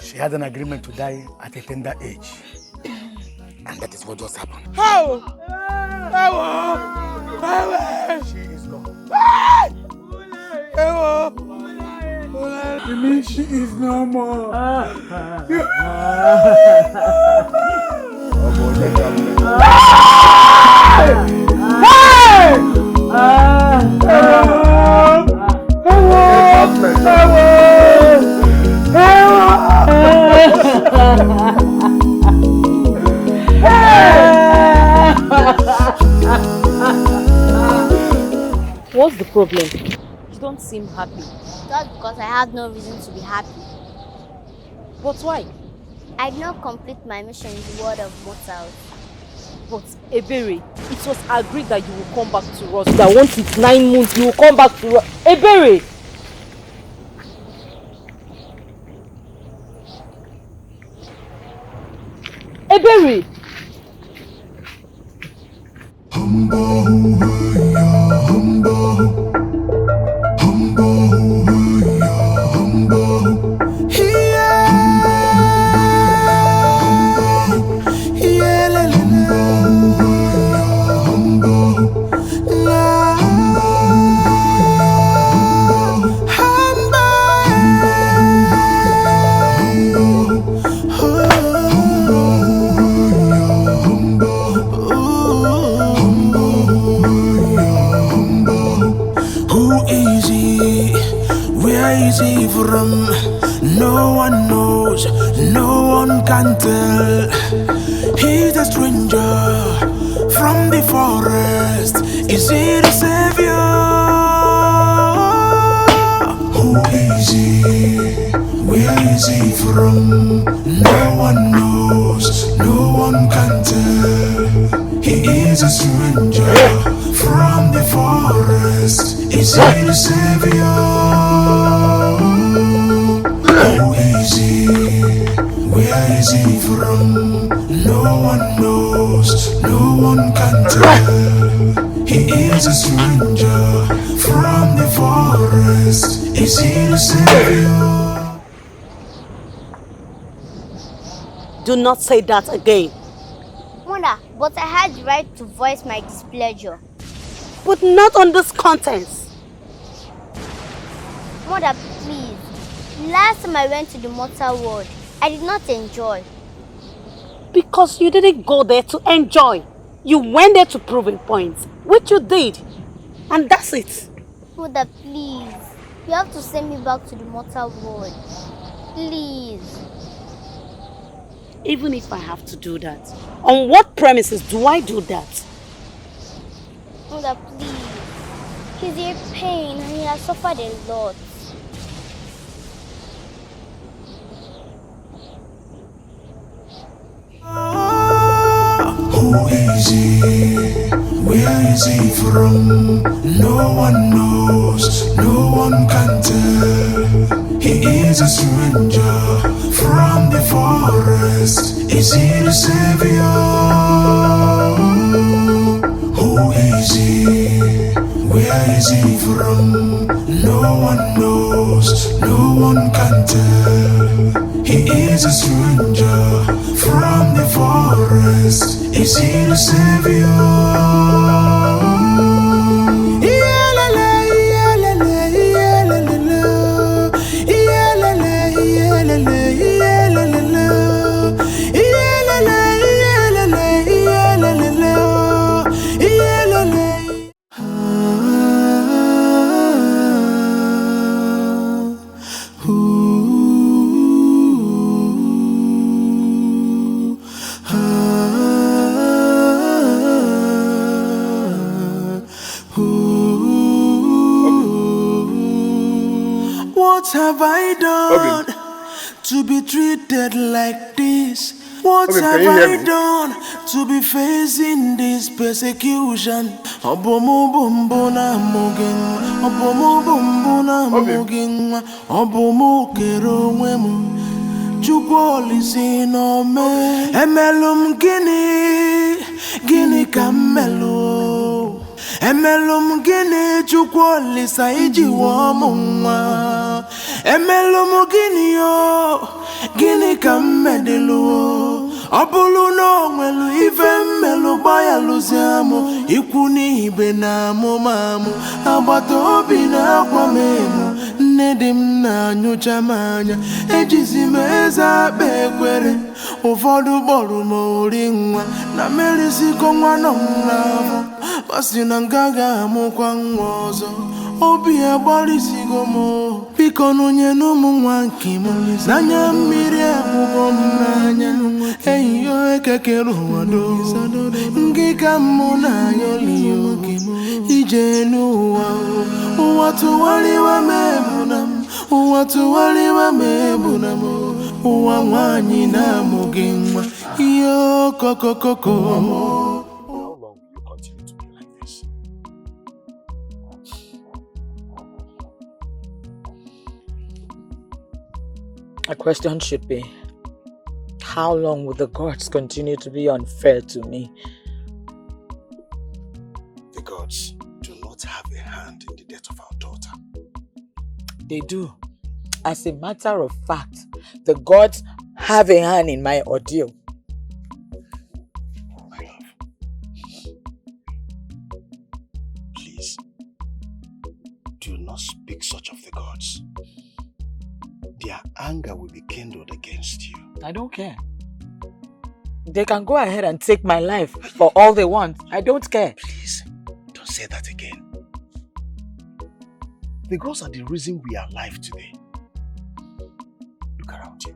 She had an agreement to die at a tender age. And that is what just happened. How? She is gone. You mean she is no more? What's the problem? You don't seem happy. That's because I have no reason to be happy. But why? I did not complete my mission in the world of mortals. But Ebere, it was agreed that you will come back to us. That once it's 9 months, you will come back to us. Ebere! Ebere! From no one knows, no one can tell. He's a stranger from the forest. Is he the savior? Who is he? Where is he from? No one knows. knows, no one can tell. He is a stranger from the forest. Is he the savior? Who is he? Where is he from? No one knows, no one can tell. He is a stranger from the forest. Is he the savior? Do not say that again. Mother, but I had the right to voice my displeasure. But not on this contents. Mother, please. Last time I went to the mortal world, I did not enjoy. Because you didn't go there to enjoy. You went there to prove a point, which you did. And that's it. Mother, please. You have to send me back to the mortal world. Please. Even if I have to do that, on what premises do I do that? Mother, please. He's in pain and he has suffered a lot. Who is he? Where is he from? No one knows, no one can tell. He is a stranger from the forest. Is he the savior? Who is he? Where is he from? No one knows, no one can tell. He is a stranger from the forest. Is he the savior? What have I done to be treated like this? What have I done to be facing this persecution? Obomo bombona mogin, obomo bombona mogin, obomo kero wemu. Chukoli sino me, emelum gini kamelo. Emelum gini chukwoli saiji wa mwa. Emelum gini yo gini kamedelo. Abulu no mwelu ife melu baya luziamo. Ikuni ibe na mamu. Abato obi na kwa memu. Nedim na nyocha manya. Ejizimeza bekwere. Ufodu boru moringwa. Na merisi kongwa no mnavo. Basi nangaga mukwa ngozo. Obi abalisigo mo. Piko nunye numu wankimo. Nanya mire amugo mnanya. Eyo ekekeru wado. Ngika muna yoliyo. Ijenu wao. Uwatu waliwa mebunam. Uwatu waliwa mebunam. Uwa wanyi na mugingwa. Yo koko koko. A question should be, how long will the gods continue to be unfair to me? The gods do not have a hand in the death of our daughter. They do. As a matter of fact, the gods have a hand in my ordeal. My love, please, do not speak such of the gods. Their anger will be kindled against you. I don't care. They can go ahead and take my life for all they want. I don't care. Please, don't say that again. The gods are the reason we are alive today. Look around you.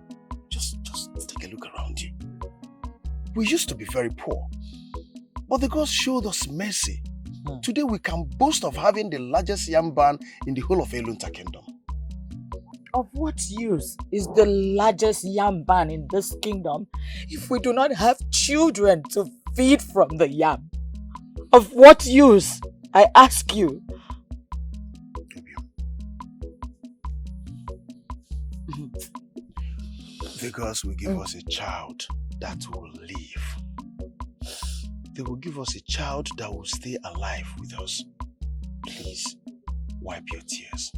Just take a look around you. We used to be very poor, but the gods showed us mercy. Today we can boast of having the largest yam barn in the whole of Elunta Kingdom. Of what use is the largest yam barn in this kingdom if we do not have children to feed from the yam? Of what use, I ask you? The gods will give us a child that will live. They will give us a child that will stay alive with us. Please, wipe your tears.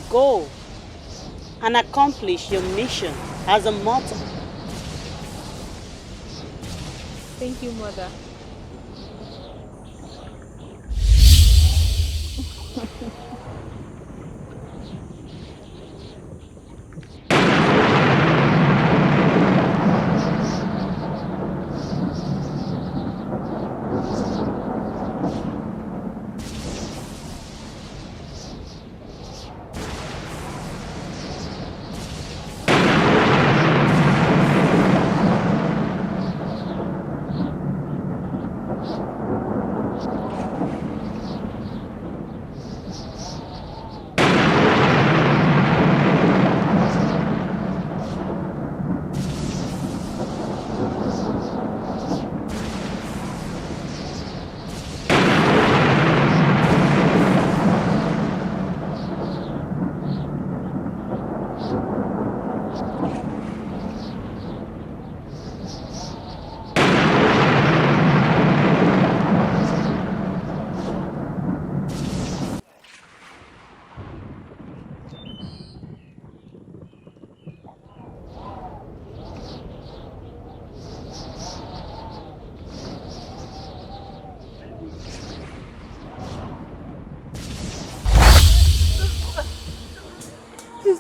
Go and accomplish your mission as a mother. Thank you, Mother.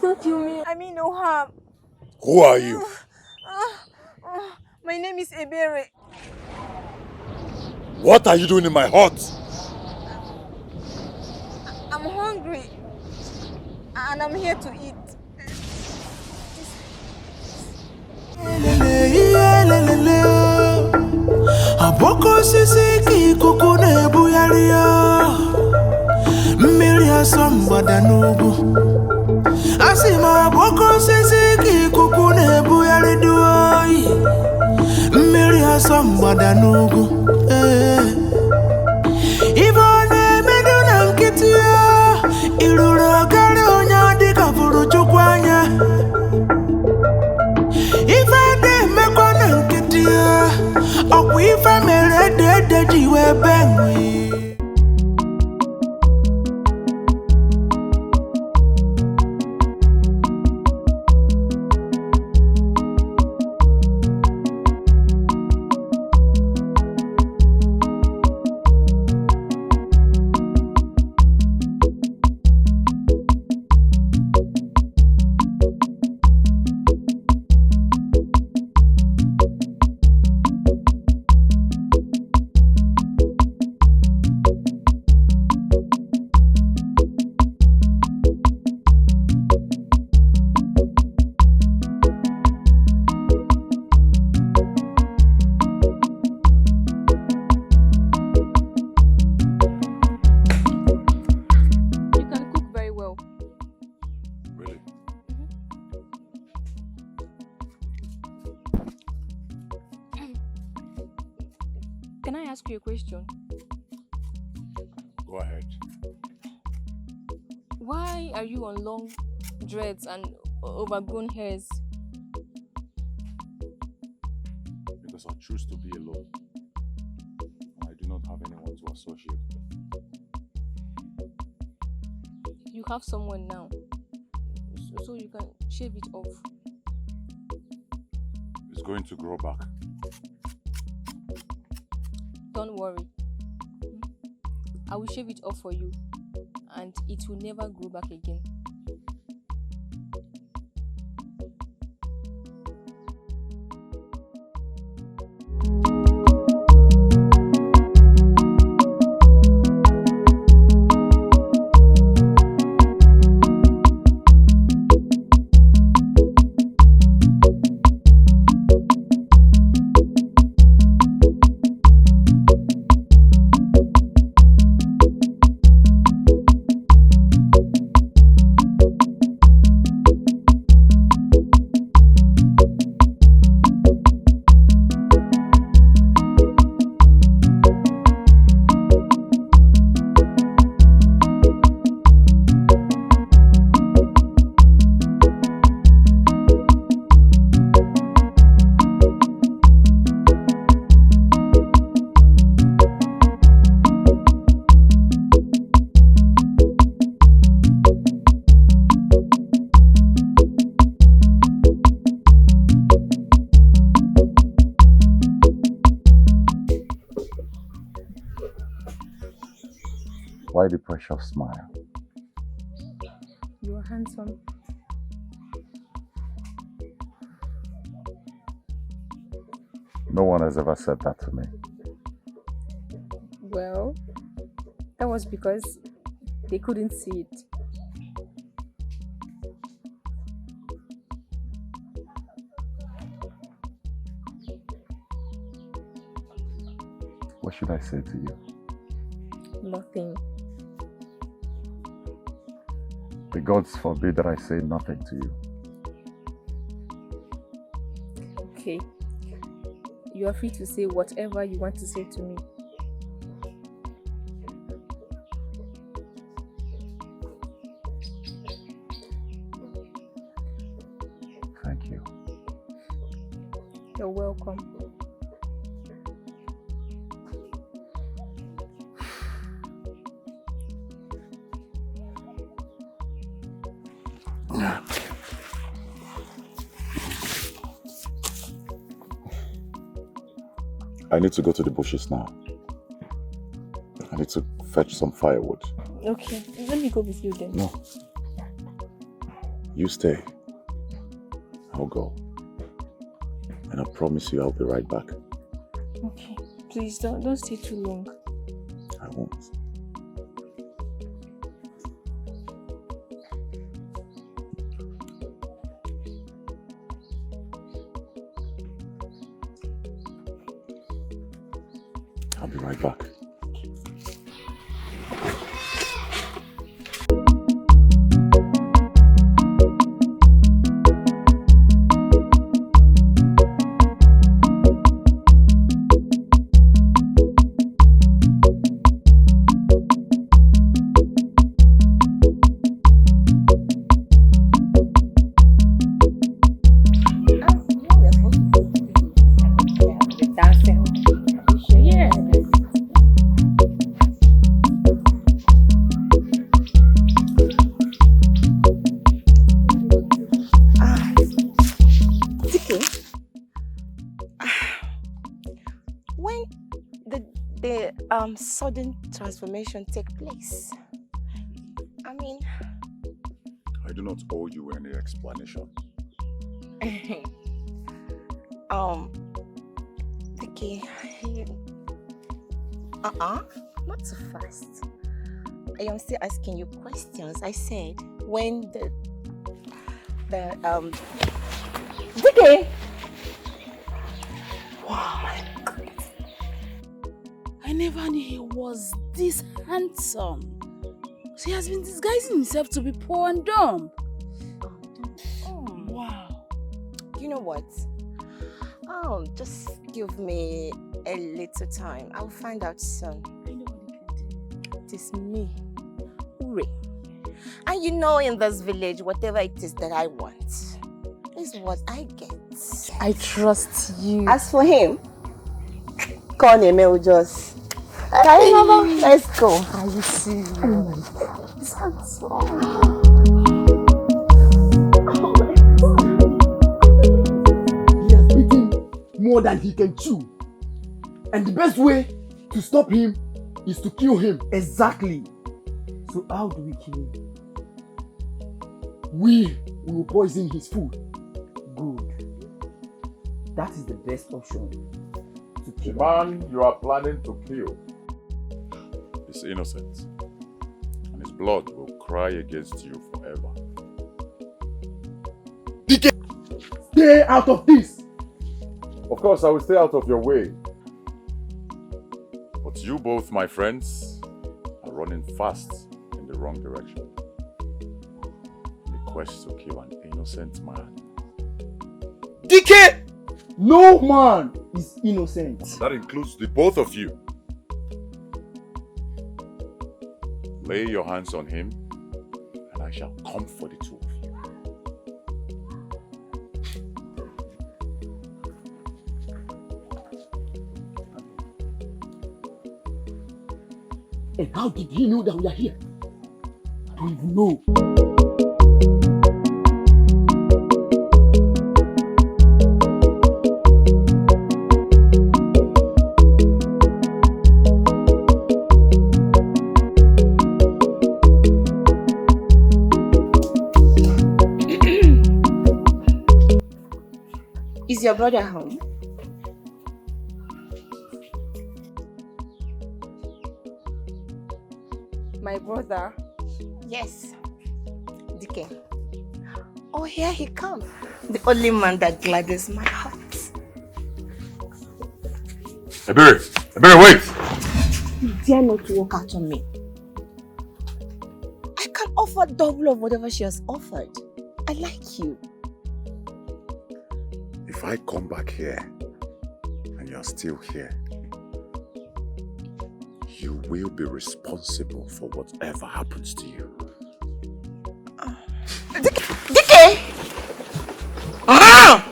Don't kill me. I mean no harm. Who are you? My name is Ebere. What are you doing in my hut? I'm hungry. And I'm here to eat. Aboko sisi ki kuku na ebuyari ya mmiri asọmbada n'ugwu asị ma aboko sisi ki kuku na ebuyari duoyi mmiri asọmbada n'ugwu ibe ọ na-emedu na nkịtị ya iruru ọgara onye adịka furu chukwu anya ife na-emekwa na nkịtị ya ọkwa ife mere ede ji wee benwe. Can I ask you a question? Go ahead. Why are you on long dreads and overgrown hairs? Because I choose to be alone. And I do not have anyone to associate with. You have someone now, so you can shave it off. It's going to grow back. Don't worry. I will shave it off for you, and it will never grow back again. precious smile. You are handsome. No one has ever said that to me. Well, that was because they couldn't see it. What should I say to you? Nothing. The gods forbid that I say nothing to you. Okay. You are free to say whatever you want to say to me. Thank you. You're welcome. I need to go to the bushes now. I need to fetch some firewood. Okay, let me go with you then. No. You stay. I'll go. And I promise you I'll be right back. Okay, please don't stay too long. I won't. I'll be right back. Sudden transformation take place? I mean, I do not owe you any explanation. Vicky, not so fast. I am still asking you questions. I said when the Vicky. Wow, my God. I never knew he was this handsome. So he has been disguising himself to be poor and dumb. Wow. You know what? Oh, just give me a little time. I'll find out soon. I know what you can do. It is me, Ure. And you know, in this village, whatever it is that I want is what I get. I trust you. As for him, call him just. Okay, Mama, let's go. Are you serious? Oh my God, this handsome. He has eaten more than he can chew. And the best way to stop him is to kill him. Exactly. So how do we kill him? We will poison his food. Good. That is the best option. The man you are planning to kill is innocent, and his blood will cry against you forever. DK, stay out of this! Of course, I will stay out of your way. But you both, my friends, are running fast in the wrong direction. In the quest to kill an innocent man. DK! No man is innocent. That includes the both of you. Lay your hands on him, and I shall come for the two of you. And how did he know that we are here? I don't even know. Is your brother home? My brother? Yes. DK. Oh, here he comes. The only man that gladdens my heart. Ebere, wait! You dare not walk out on me. I can offer double of whatever she has offered. I like you. If I come back here and you're still here, you will be responsible for whatever happens to you. DK! Ah!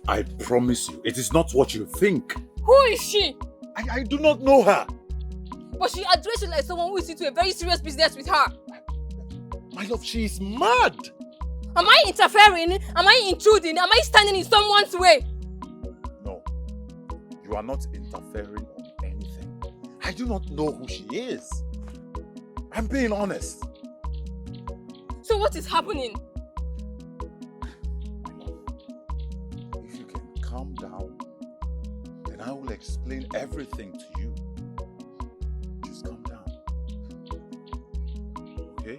I promise you, it is not what you think. Who is she? I do not know her. But she addressed you like someone who is into a very serious business with her. My love, she is mad. Am I interfering? Am I intruding? Am I standing in someone's way? No, you are not interfering on anything. I do not know who she is. I'm being honest. So what is happening? Calm down, then I will explain everything to you. Just calm down. Okay?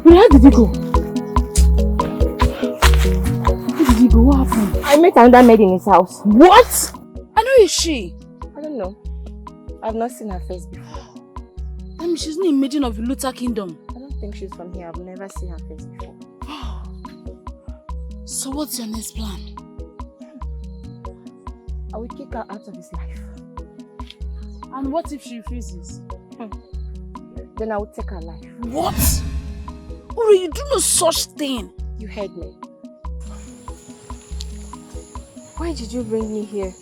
Where did you go? Where did you go? What happened? I met another maid in his house. What? And who is she? I don't know. I've not seen her face before. She's not a maiden of the Luther Kingdom. I don't think she's from here. I've never seen her face before. So what's your next plan? I will kick her out of his life. And what if she refuses? Then I will take her life. What? Uri, you do no such thing. You heard me. Why did you bring me here?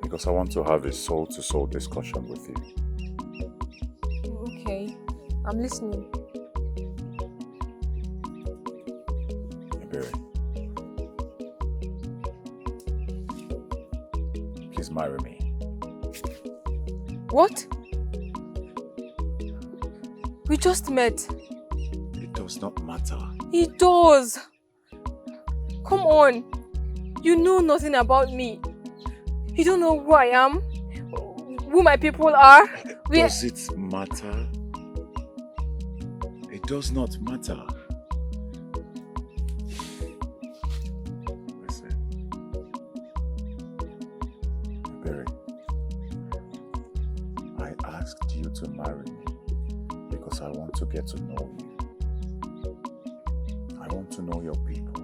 Because I want to have a soul-to-soul discussion with you. Okay, I'm listening. Ebere, please marry me. What? We just met. It does not matter. It does. Come on. You know nothing about me. You don't know who I am, who my people are. Does it matter? It does not matter. Listen, Ebere, I asked you to marry me because I want to get to know you. I want to know your people.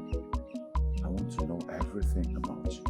I want to know everything about you.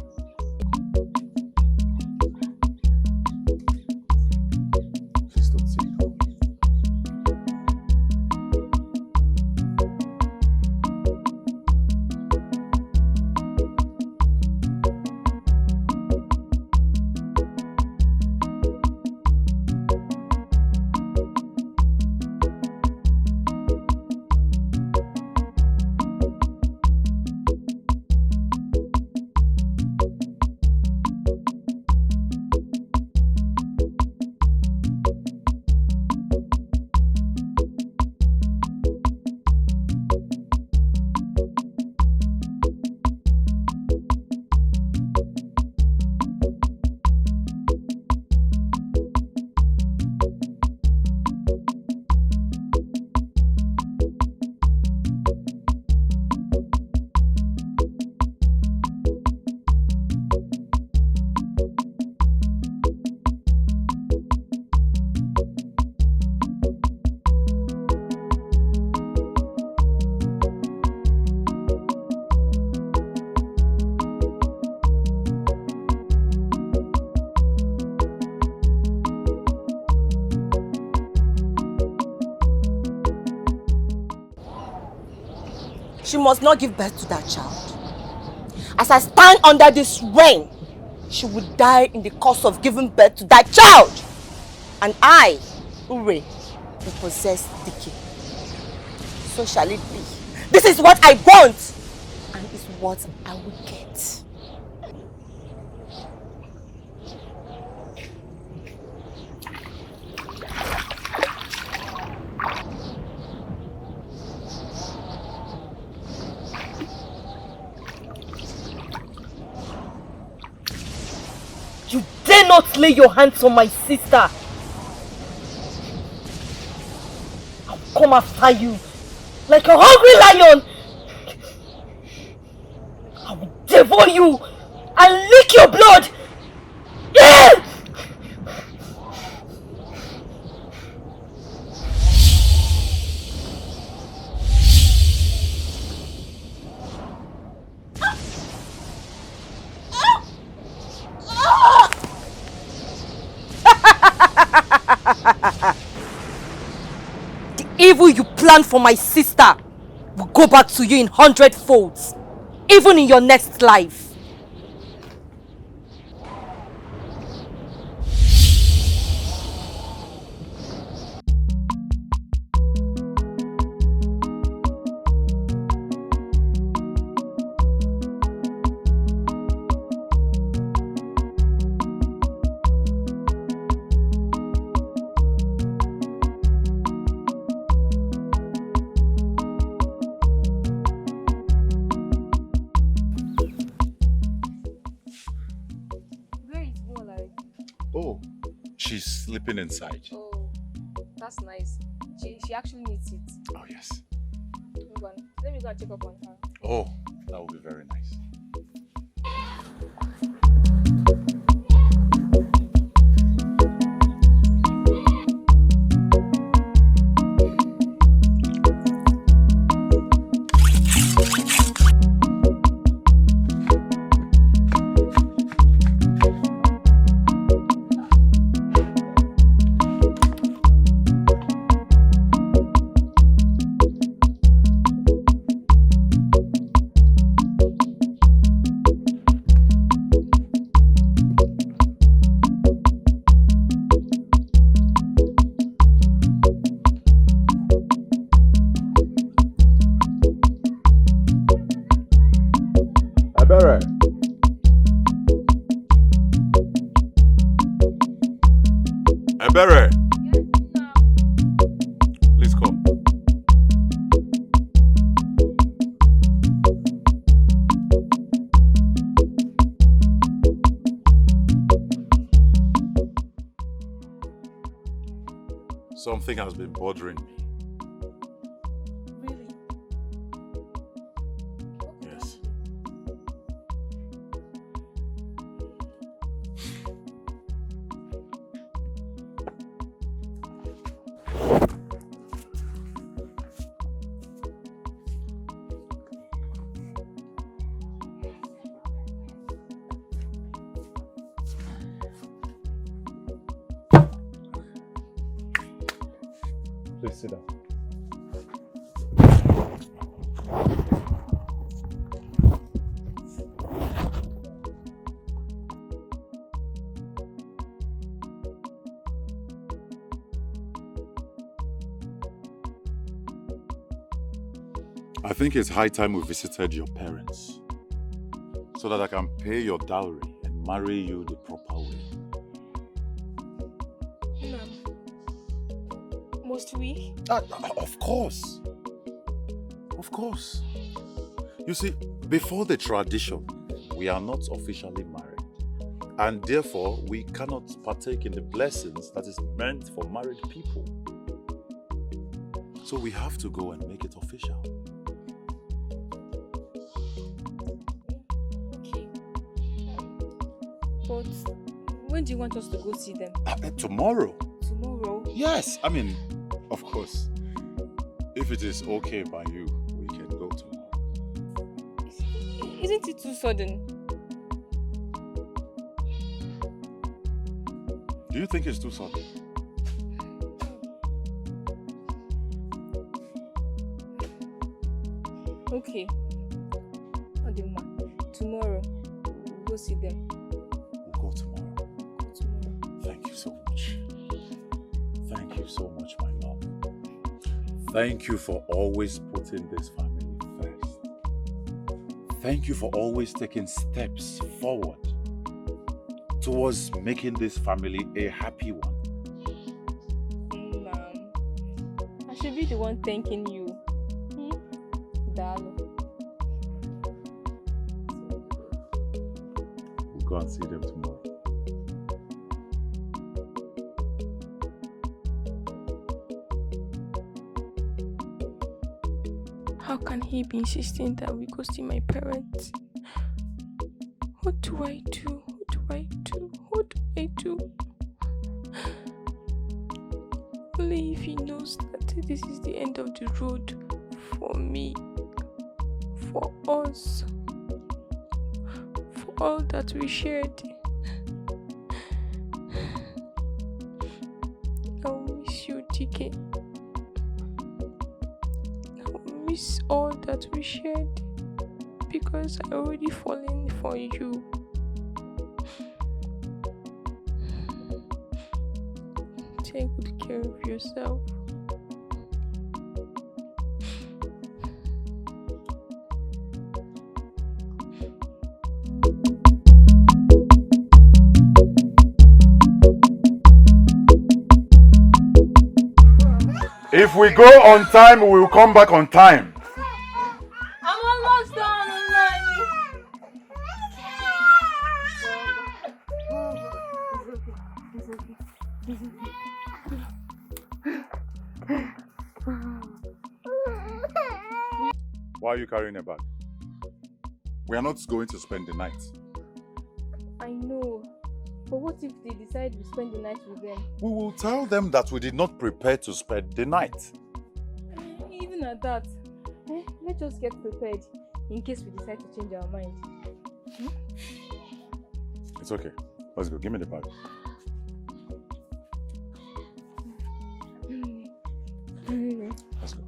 she must not give birth to that child. As I stand under this rain, she would die in the course of giving birth to that child. And I, Ure, will possess Dike. So shall it be. This is what I want, and is what I will get. You dare not lay your hands on my sister! I'll come after you like a hungry lion! I will devour you and lick your blood! Yeah! The evil you plan for my sister will go back to you in 100 folds, even in your next life. Oh, she's sleeping inside. Oh, that's nice. She actually needs it. Oh, yes. Hold on. Let me go and check up on her. Oh, that would be very nice. Ebere! Please come. Something has been bothering me. Really? Yes. Please sit down. I think it's high time we visited your parents so that I can pay your dowry and marry you the proper way. Must we? Of course. Of course. You see, before the tradition, we are not officially married. And therefore, we cannot partake in the blessings that is meant for married people. So we have to go and make it official. Okay. But when do you want us to go see them? Tomorrow. Tomorrow? Yes, I mean, of course. If it is okay by you, we can go tomorrow. Isn't it too sudden? Do you think it's too sudden? Okay. Adima, tomorrow we'll go see them. We'll go tomorrow. Thank you so much. Thank you so much, my love. Thank you for always putting this family first. Thank you for always taking steps forward towards making this family a happy one. Mom, I should be the one thanking you. Darling. We'll go and see them tomorrow. How can he be insisting that we go see my parents? What do I do? What do I do? What do I do? Only if he knows that this is the end of the road for me, for us, for all that we shared. I'll miss you, TK. Miss all that we shared because I already fallen for you. Take good care of yourself. If we go on time, we will come back on time. I'm almost done, Olani. Why are you carrying a bag? We are not going to spend the night. I know, but what if they decide we spend the night with them? We will tell them that we did not prepare to spend the night. Even at that, let's just get prepared in case we decide to change our mind. It's okay. Let's go. Give me the bag. Let's go.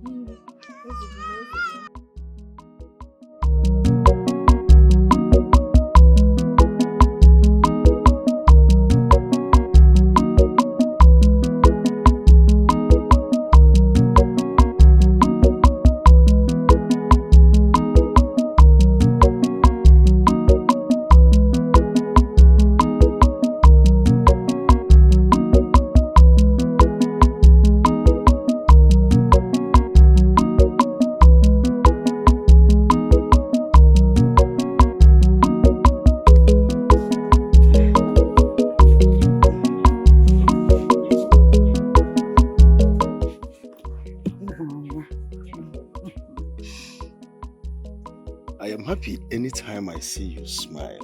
Anytime I see you smile.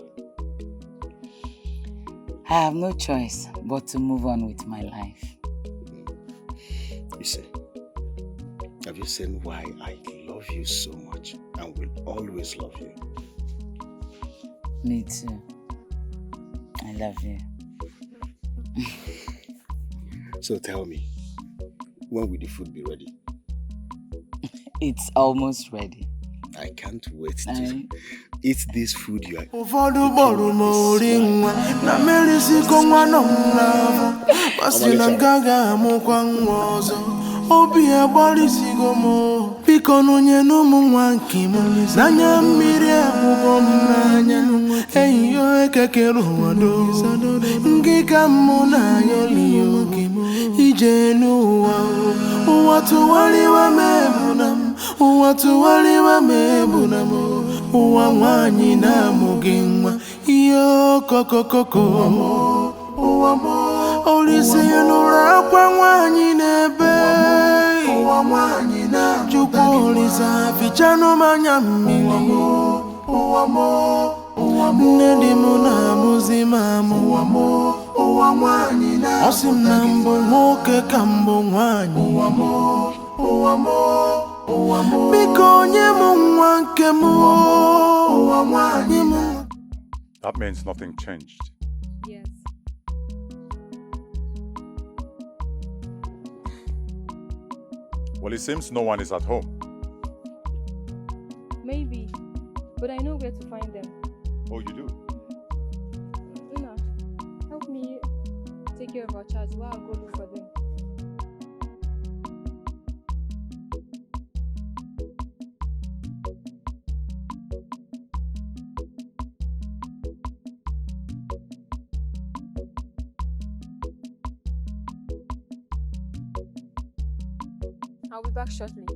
I have no choice but to move on with my life. You see, have you seen why I love you so much and will always love you? Me too. I love you. So tell me, when will the food be ready? It's almost ready. I can't wait to eat this food you are Ụfọdụ gbọrọ m ori nwa na merisiko nwa nọ m n'afọ masị na gaga amụkwa nwa ọzọ obi agbarịsigo m biko nụnyenụ m nwa nke m n'anya mmiri akwụkwọ m n'anya eyiyo ekekere ụwa do ngịga mụ na ayọliyo ije n'ụwa ụwa tụwarịwa m ebuna m ụwa tụwarịwa m ebuna m ụwa nwanyị na-amụghị nwa ihe okokokoko ụwa m Olise nụrụ akwa nwanyị n'ebe ụwa nwanyị na Chukwu Olise fichanụ m anya mmiri ụwa m nne di m na-amụzi m amụ ụwa nwanyị na ọ sị m na mbụ nwoke ka mbụ nwanyị ụwa m biko nye m nwa nke m ụwa nwanyị m. That means nothing changed. Yes. Well, it seems no one is at home. Maybe. But I know where to find them. Oh, you do? Una, help me take care of our child while I go look for them. I'll be back shortly.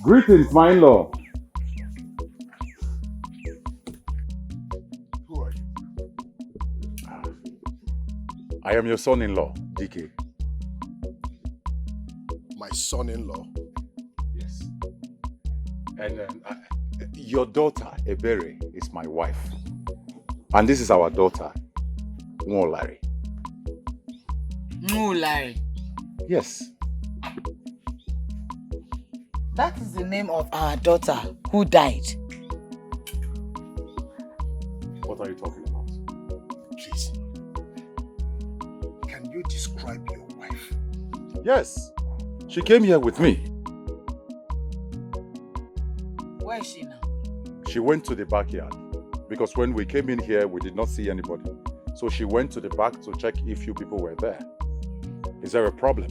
Greetings, my in-law. Who are you? I am your son-in-law, DK. My son-in-law? Yes. And your daughter, Ebere, is my wife. And this is our daughter, Nwolari. Nwolari? Yes. That is the name of our daughter who died. What are you talking about? Please. Can you describe your wife? Yes. She came here with me. Where is she now? She went to the backyard. Because when we came in here, we did not see anybody. So she went to the back to check if you people were there. Is there a problem?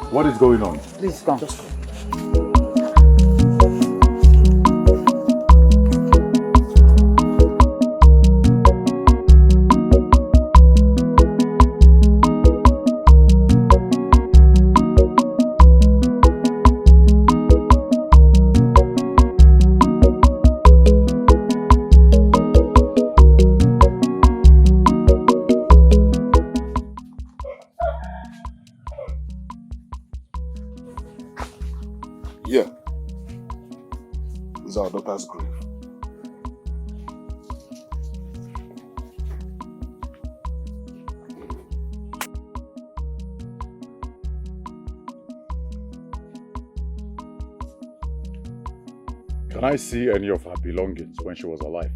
What is going on? Please come. Just come. Here is our daughter's grave. Can I see any of her belongings when she was alive?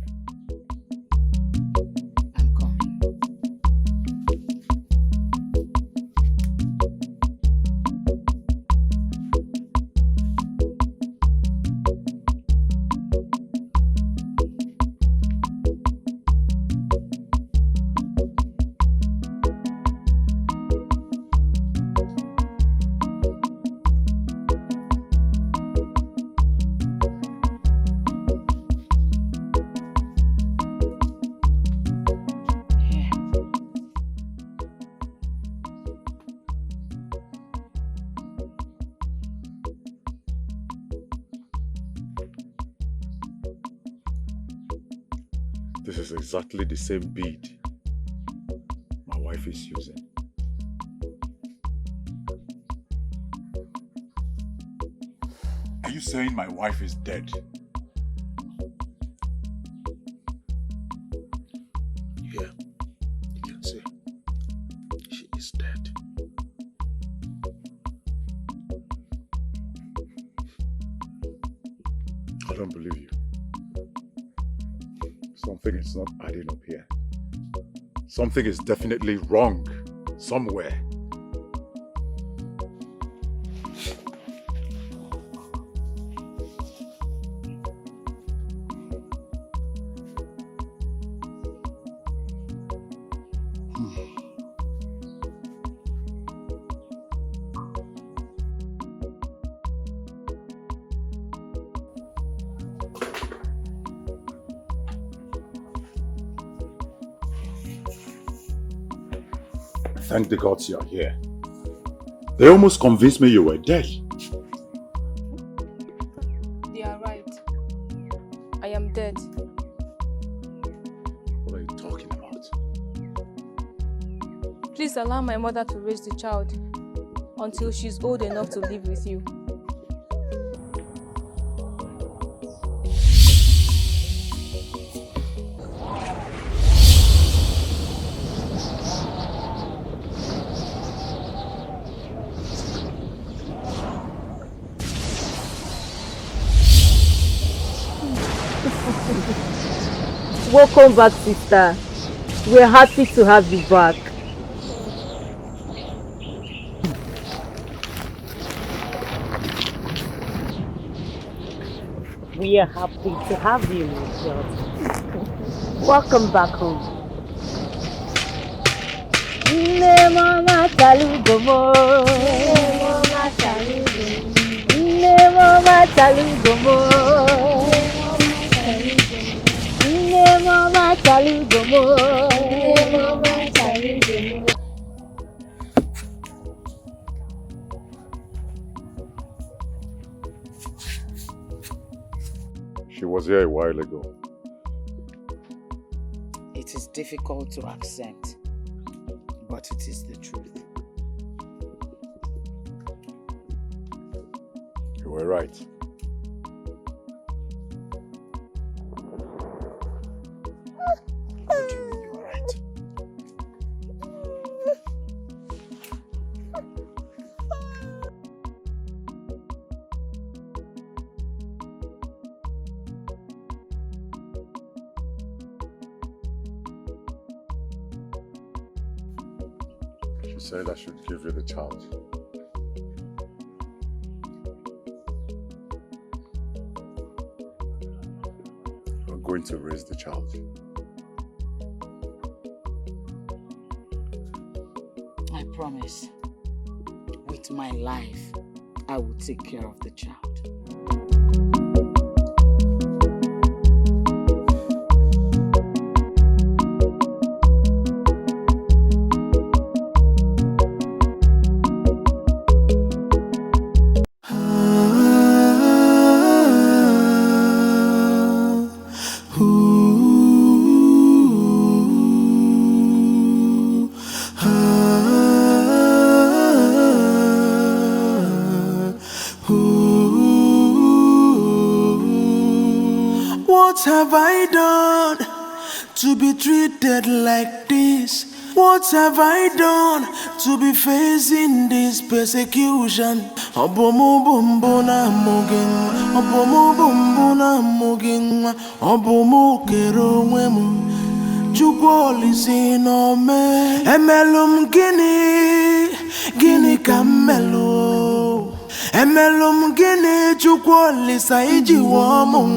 This is exactly the same bead my wife is using. Are you saying my wife is dead? Yeah, you can say she is dead. I don't believe you. Something is not adding up here. Something is definitely wrong somewhere. Thank the gods you're here. They almost convinced me you were dead. Please allow my mother to raise the child until she's old enough to live with you. Welcome back, sister. We're happy to have you back. We are happy to have you, my daughter. Welcome back home. Ne mama talugomo. Ne mama talugomo. Ne mama talugomo. She was here a while ago. It is difficult to accept, but it is the truth. You were right. What do you mean you were right? She said I should give you the child. You're going to raise the child. I promise. With my life, I will take care of the child. What have I done to be treated like this? What have I done to be facing this persecution? Obomo bombona mogin, obomo bombona mogin, obomo kero wemu. Chukwoli sino me, emelum gini kamelo, emelum gini chukwoli saiji womo.